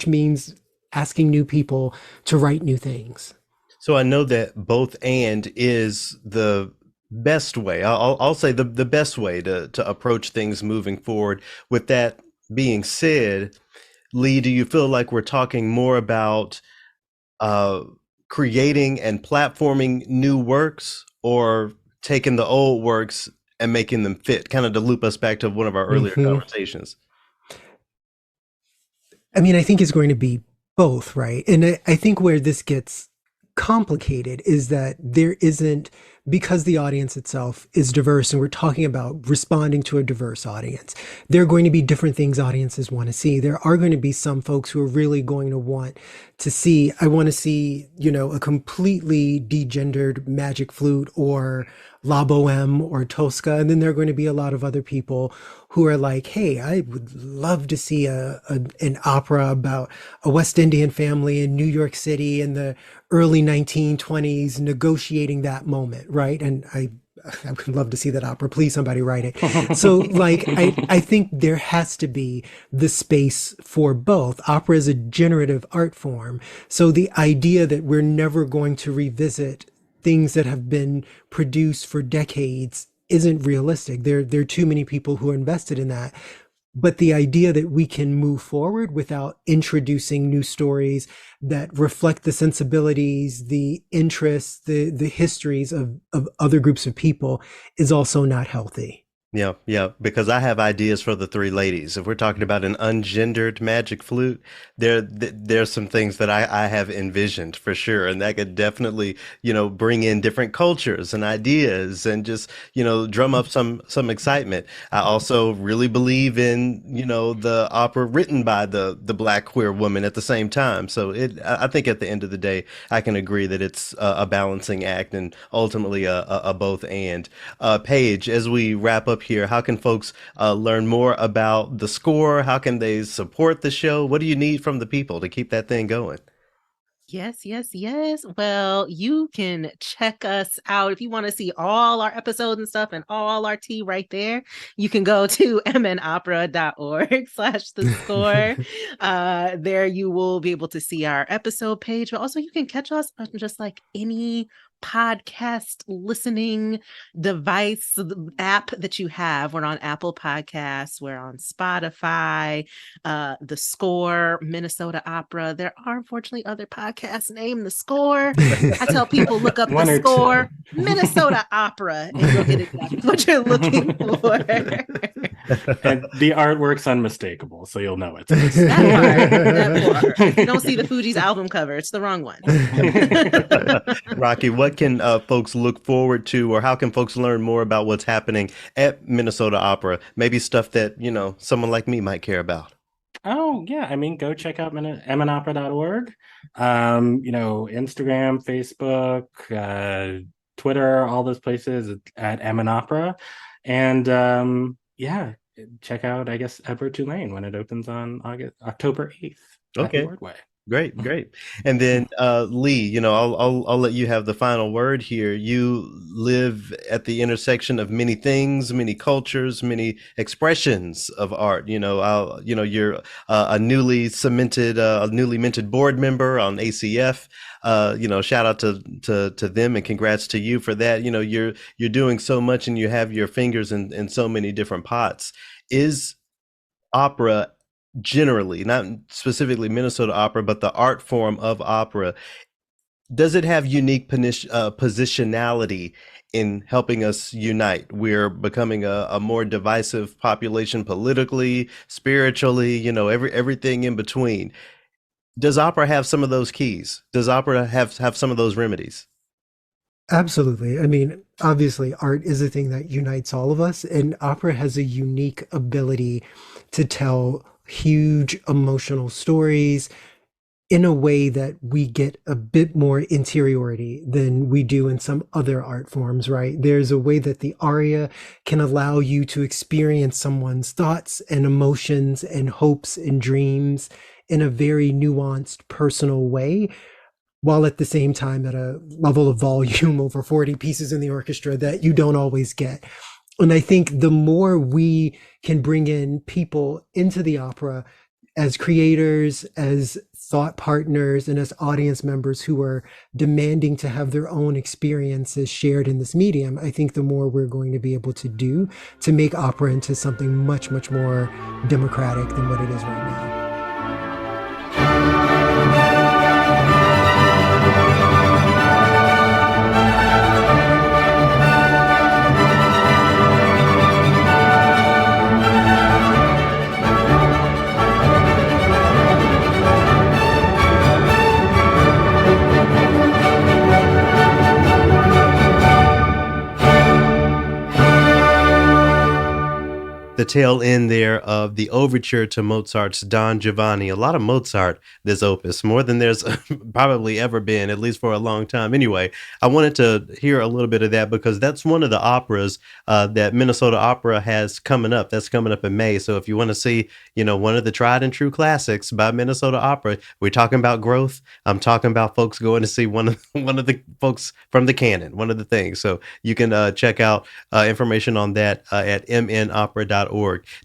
means asking new people to write new things. So I know that both and is the best way. I'll say the best way to approach things moving forward. With that being said, Lee, do you feel like we're talking more about creating and platforming new works, or taking the old works and making them fit, kind of to loop us back to one of our earlier conversations? I mean, I think it's going to be both, right? And I think where this gets complicated is that there isn't, because the audience itself is diverse and we're talking about responding to a diverse audience, there are going to be different things audiences want to see. There are going to be some folks who are really going to want to see, I want to see, a completely degendered Magic Flute or La Boheme or Tosca. And then there are going to be a lot of other people who are like, hey, I would love to see an opera about a West Indian family in New York City in the early 1920s negotiating that moment, right? And I would love to see that opera. Please, somebody write it. So I think there has to be the space for both. Opera is a generative art form. So the idea that we're never going to revisit things that have been produced for decades isn't realistic. There are too many people who are invested in that. But the idea that we can move forward without introducing new stories that reflect the sensibilities, the interests, the histories of other groups of people is also not healthy. Yeah, because I have ideas for the three ladies. If we're talking about an ungendered Magic Flute, there's some things that I have envisioned for sure, and that could definitely, bring in different cultures and ideas, and just, drum up some excitement. I also really believe in, the opera written by the Black queer woman at the same time. So I think at the end of the day, I can agree that it's a balancing act, and ultimately a both and. Paige, as we wrap up here, how can folks learn more about the score? How can they support the show? What do you need from the people to keep that thing going? Yes, yes, yes. Well, you can check us out if you want to see all our episodes and stuff and all our tea right there. You can go to mnopera.org/the score. There you will be able to see our episode page, but also you can catch us on just like any podcast listening device app that you have. We're on Apple Podcasts, we're on Spotify, The Score, Minnesota Opera. There are unfortunately other podcasts named The Score. I tell people look up The Score, Minnesota Opera, and you'll get exactly what you're looking for. And the artwork's unmistakable, so you'll know it's that part. If you don't see the Fugees album cover, it's the wrong one. Rocky, what can folks look forward to, or how can folks learn more about what's happening at Minnesota Opera? Maybe stuff that, you know, someone like me might care about. Oh, yeah. I mean, go check out mnopera.org. You know, Instagram, Facebook, Twitter, all those places at mnopera. And yeah, check out, I guess, Edward Tulane when it opens on October 8th. Okay. Wordway. Great. And then Lee, you know, I'll let you have the final word here. You live at the intersection of many things, many cultures, many expressions of art. You know, you're a newly minted board member on ACF. You know, shout out to them and congrats to you for that. You know, you're doing so much and you have your fingers in so many different pots. Is opera generally, not specifically Minnesota opera, but the art form of opera, does it have unique positionality in helping us unite? We're becoming a more divisive population politically, spiritually, you know, everything in between. Does opera have some of those keys? Does opera have some of those remedies? Absolutely. I mean, obviously, art is a thing that unites all of us, and opera has a unique ability to tell huge emotional stories in a way that we get a bit more interiority than we do in some other art forms, right? There's a way that the aria can allow you to experience someone's thoughts and emotions and hopes and dreams in a very nuanced, personal way, while at the same time at a level of volume over 40 pieces in the orchestra that you don't always get. And I think the more we can bring in people into the opera as creators, as thought partners, and as audience members who are demanding to have their own experiences shared in this medium, I think the more we're going to be able to do to make opera into something much, much more democratic than what it is right now. The tail end there of the overture to Mozart's Don Giovanni. A lot of Mozart, this opus, more than there's probably ever been, at least for a long time. Anyway, I wanted to hear a little bit of that because that's one of the operas that Minnesota Opera has coming up. That's coming up in May. So if you want to see, you know, one of the tried and true classics by Minnesota Opera, we're talking about growth. I'm talking about folks going to see one of the folks from the canon, one of the things. So you can check out information on that at mnopera.org.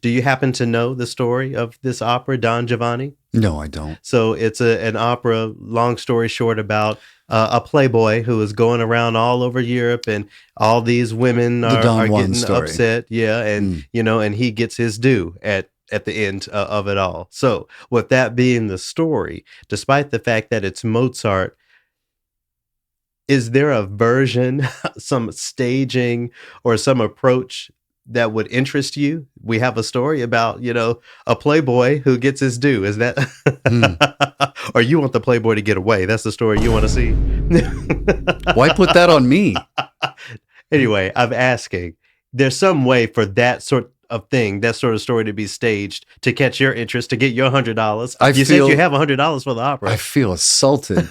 Do you happen to know the story of this opera, Don Giovanni? No, I don't. So it's an opera, long story short, about a playboy who is going around all over Europe, and all these women are getting upset. Yeah, and you know, and he gets his due at the end of it all. So with that being the story, despite the fact that it's Mozart, is there a version, some staging, or some approach that would interest you? We have a story about, you know, a playboy who gets his due. Is that, or you want the playboy to get away? That's the story you want to see. Why put that on me? Anyway, I'm asking, there's some way for that sort of thing, that sort of story to be staged to catch your interest, to get your $100. You said you have $100 for the opera. I feel assaulted.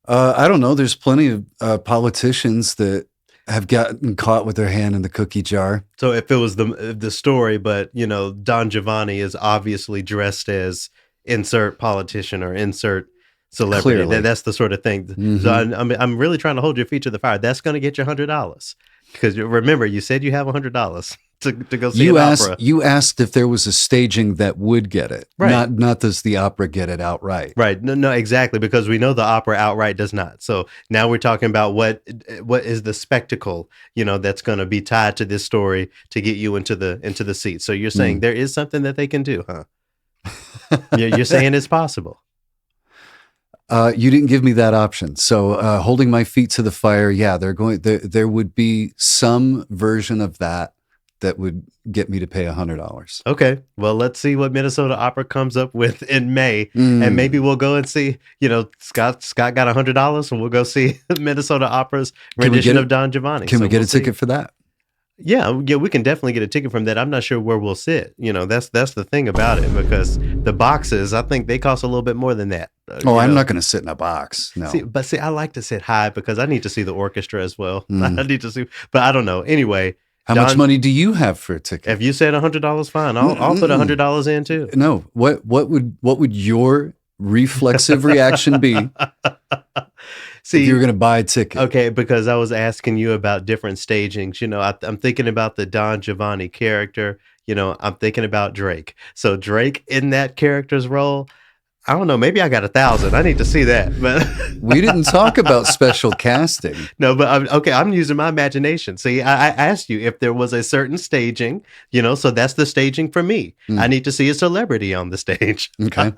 I don't know. There's plenty of politicians that have gotten caught with their hand in the cookie jar. So if it was the story, but you know, Don Giovanni is obviously dressed as insert politician or insert celebrity. Clearly. That's the sort of thing. Mhm. So I'm really trying to hold your feet to the fire. That's going to get you $100 because remember you said you have $100 to go see an opera. You asked if there was a staging that would get it, Right. not does the opera get it outright. Right. No, exactly. Because we know the opera outright does not. So now we're talking about what is the spectacle, that's going to be tied to this story to get you into the seat. So you're saying there is something that they can do, huh? You're saying it's possible. You didn't give me that option. So holding my feet to the fire, yeah, there would be some version of that would get me to pay $100. Okay. Well, let's see what Minnesota Opera comes up with in May. And maybe we'll go and see, Scott got $100 and we'll go see Minnesota Opera's rendition of Don Giovanni. Can we get a ticket for that? Yeah, we can definitely get a ticket from that. I'm not sure where we'll sit. That's the thing about it, because the boxes, I think they cost a little bit more than that. I'm not going to sit in a box. No. See, I like to sit high because I need to see the orchestra as well. I need to see, but I don't know. Anyway, how much money do you have for a ticket? If you said $100, fine. I'll put $100 in too. No. What would your reflexive reaction be? See, if you're going to buy a ticket. Okay, because I was asking you about different stagings. I'm thinking about the Don Giovanni character. I'm thinking about Drake. So Drake in that character's role, I don't know. Maybe I got 1,000. I need to see that. But we didn't talk about special casting. No, but I'm using my imagination. See, I asked you if there was a certain staging, so that's the staging for me. I need to see a celebrity on the stage. Okay.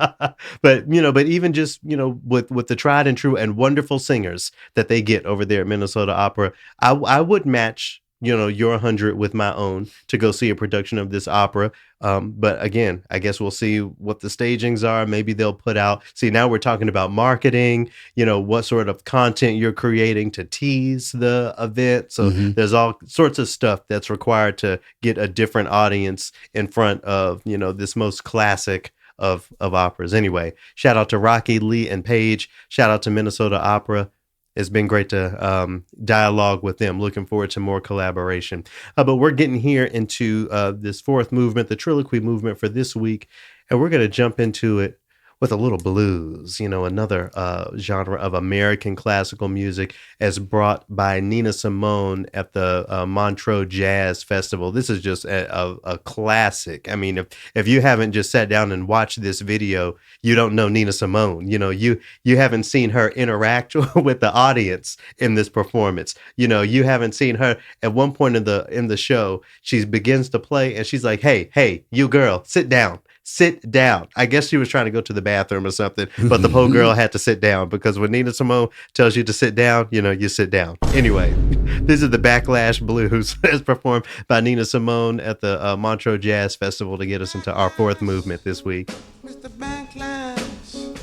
But even just, with the tried and true and wonderful singers that they get over there at Minnesota Opera, I would match, your 100 with my own to go see a production of this opera. But again, I guess we'll see what the stagings are. Maybe they'll put out. See, now we're talking about marketing, what sort of content you're creating to tease the event. So there's all sorts of stuff that's required to get a different audience in front of, this most classic of operas. Anyway, shout out to Rocky, Lee, and Paige. Shout out to Minnesota Opera. It's been great to dialogue with them. Looking forward to more collaboration. But we're getting here into this fourth movement, the Trilloquy movement for this week. And we're going to jump into it with a little blues, another genre of American classical music as brought by Nina Simone at the Montreux Jazz Festival. This is just a classic. I mean, if you haven't just sat down and watched this video, you don't know Nina Simone. You haven't seen her interact with the audience in this performance. You haven't seen her at one point in the show. She begins to play and she's like, hey, you girl, sit down. Sit down. I guess she was trying to go to the bathroom or something, but the poor girl had to sit down because when Nina Simone tells you to sit down, you sit down. Anyway, this is the Backlash Blues as performed by Nina Simone at the Montreux Jazz Festival to get us into our fourth movement this week. Mr. Backlash,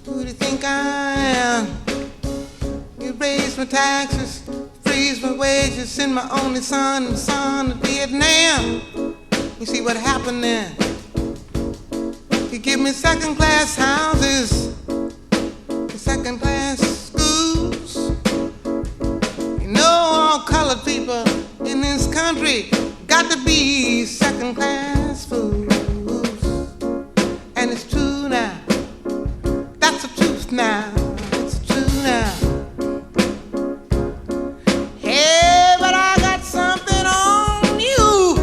who do you think I am? You raise my taxes, freeze my wages, send my only son to Vietnam. You see what happened there? You give me second-class houses, second-class schools. All colored people in this country got to be second-class fools. And it's true now. That's the truth now. It's true now. Hey, but I got something on you.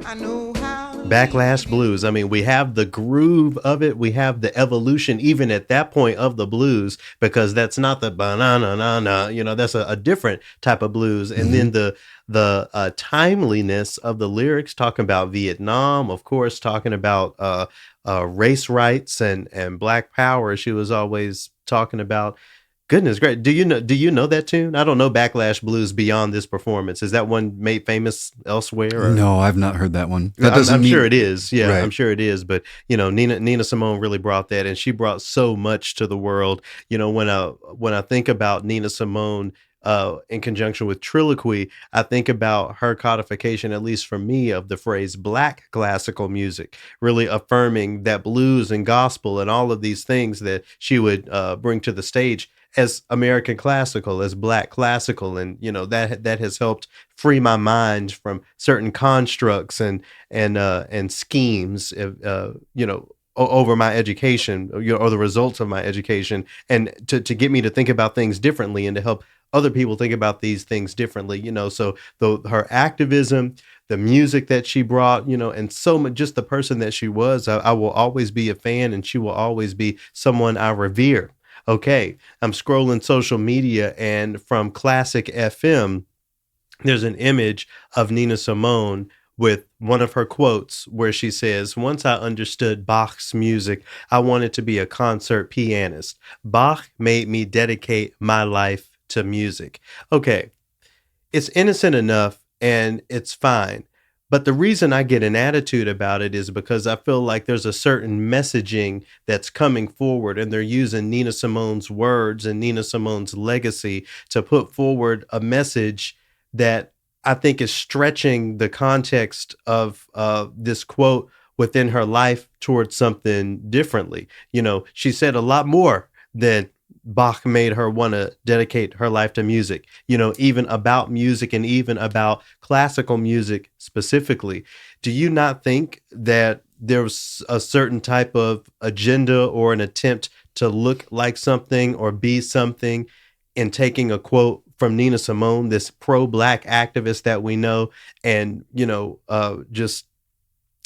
I know how. Backlash Blues. I mean, we have the groove of it. We have the evolution, even at that point, of the blues, because that's not the banana, that's a different type of blues. And then the timeliness of the lyrics, talking about Vietnam, of course, talking about race rights and Black power. She was always talking about. Goodness, great. Do you know that tune? I don't know Backlash Blues beyond this performance. Is that one made famous elsewhere? Or? No, I've not heard that one. I'm sure it is. Yeah, right. I'm sure it is. But Nina Simone really brought that, and she brought so much to the world. When I think about Nina Simone in conjunction with Trilloquy, I think about her codification, at least for me, of the phrase Black classical music, really affirming that blues and gospel and all of these things that she would bring to the stage as American classical, as Black classical. And, that has helped free my mind from certain constructs and schemes, over my education, or the results of my education, and to get me to think about things differently and to help other people think about these things differently, so her activism, the music that she brought, and so much, just the person that she was, I will always be a fan, and she will always be someone I revere. Okay, I'm scrolling social media, and from Classic FM, there's an image of Nina Simone with one of her quotes where she says, "Once I understood Bach's music, I wanted to be a concert pianist. Bach made me dedicate my life to music." Okay, it's innocent enough and it's fine. But the reason I get an attitude about it is because I feel like there's a certain messaging that's coming forward, and they're using Nina Simone's words and Nina Simone's legacy to put forward a message that I think is stretching the context of this quote within her life towards something differently. She said a lot more than Bach made her want to dedicate her life to music, even about music and even about classical music specifically. Do you not think that there's a certain type of agenda or an attempt to look like something or be something in taking a quote from Nina Simone, this pro-Black activist that we know, and, just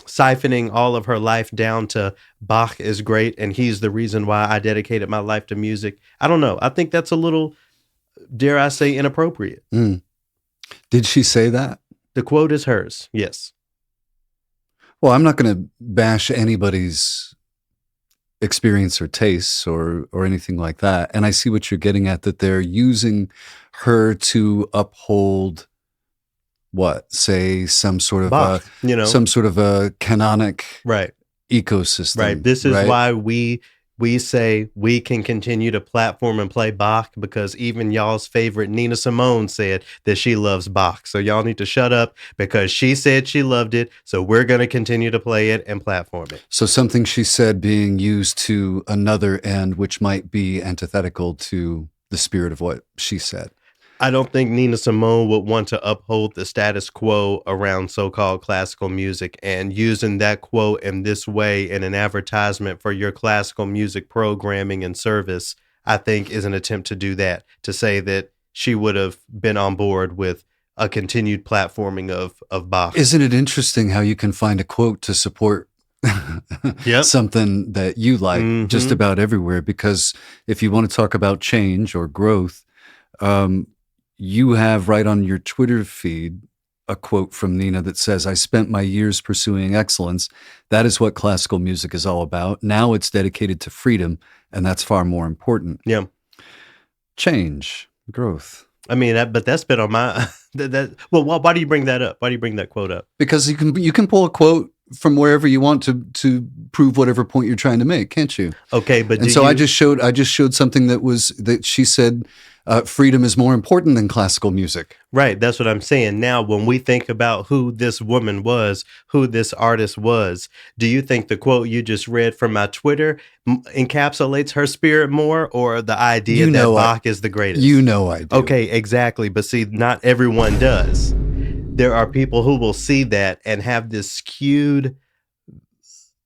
siphoning all of her life down to Bach is great and he's the reason why I dedicated my life to music? I don't know. I think that's a little, dare I say, inappropriate. Did she say that? The quote is hers. Yes. Well, I'm not going to bash anybody's experience or tastes or anything like that. And I see what you're getting at, that they're using her to uphold say some sort of Bach, some sort of a canonic right ecosystem. Right. This is why we say we can continue to platform and play Bach, because even y'all's favorite Nina Simone said that she loves Bach. So y'all need to shut up because she said she loved it. So we're going to continue to play it and platform it. So something she said being used to another end, which might be antithetical to the spirit of what she said. I don't think Nina Simone would want to uphold the status quo around so-called classical music, and using that quote in this way in an advertisement for your classical music programming and service, I think is an attempt to do that, to say that she would have been on board with a continued platforming of Bach. Isn't it interesting how you can find a quote to support something that you like just about everywhere? Because if you want to talk about change or growth, you have right on your Twitter feed a quote from Nina that says, "I spent my years pursuing excellence. That is what classical music is all about. Now it's dedicated to freedom, and that's far more important." Yeah. Change, growth. I mean, but that's been on my well, why do you bring that up? Why do you bring that quote up? Because you can pull a quote from wherever you want to prove whatever point you're trying to make, can't you? Okay, but I just showed something that she said, freedom is more important than classical music. Right, that's what I'm saying. Now, when we think about who this woman was, who this artist was, do you think the quote you just read from my Twitter encapsulates her spirit more, or the idea that Bach is the greatest? I do. Okay, exactly. But see, not everyone does. There are people who will see that and have this skewed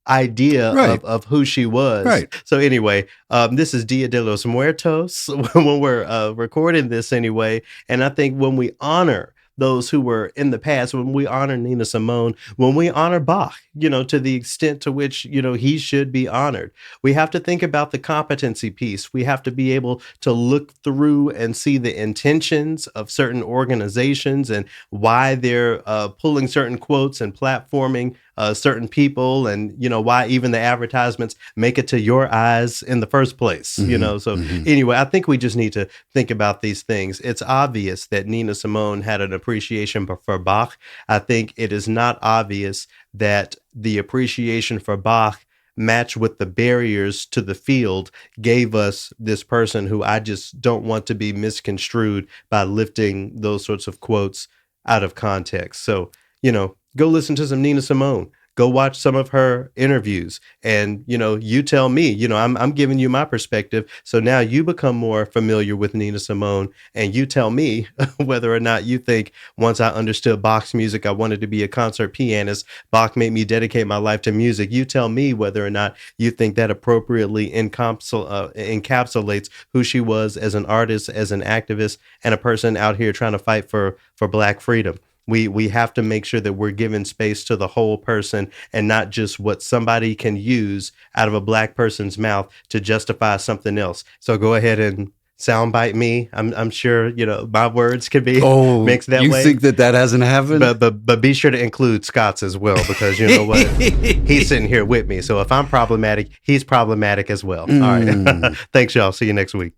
idea of who she was. Right. So anyway, this is Dia de los Muertos when we're recording this anyway. And I think when we honor those who were in the past, when we honor Nina Simone, when we honor Bach, to the extent to which, he should be honored, we have to think about the competency piece. We have to be able to look through and see the intentions of certain organizations and why they're pulling certain quotes and platforming certain people, and why even the advertisements make it to your eyes in the first place. So anyway, I think we just need to think about these things. It's obvious that Nina Simone had an appreciation for Bach. I think it is not obvious that the appreciation for Bach matched with the barriers to the field gave us this person who I just don't want to be misconstrued by lifting those sorts of quotes out of context. So, go listen to some Nina Simone. go watch some of her interviews, and you tell me. I'm giving you my perspective, so now you become more familiar with Nina Simone, and you tell me whether or not you think, once I understood Bach's music, I wanted to be a concert pianist. Bach made me dedicate my life to music. You tell me whether or not you think that appropriately encapsulates who she was as an artist, as an activist, and a person out here trying to fight for Black freedom. We have to make sure that we're giving space to the whole person, and not just what somebody can use out of a Black person's mouth to justify something else. So go ahead and soundbite me. I'm sure my words can be mixed that way. You think that hasn't happened? But be sure to include Scott's as well, because you know what, he's sitting here with me. So if I'm problematic, he's problematic as well. All right. Thanks, y'all. See you next week.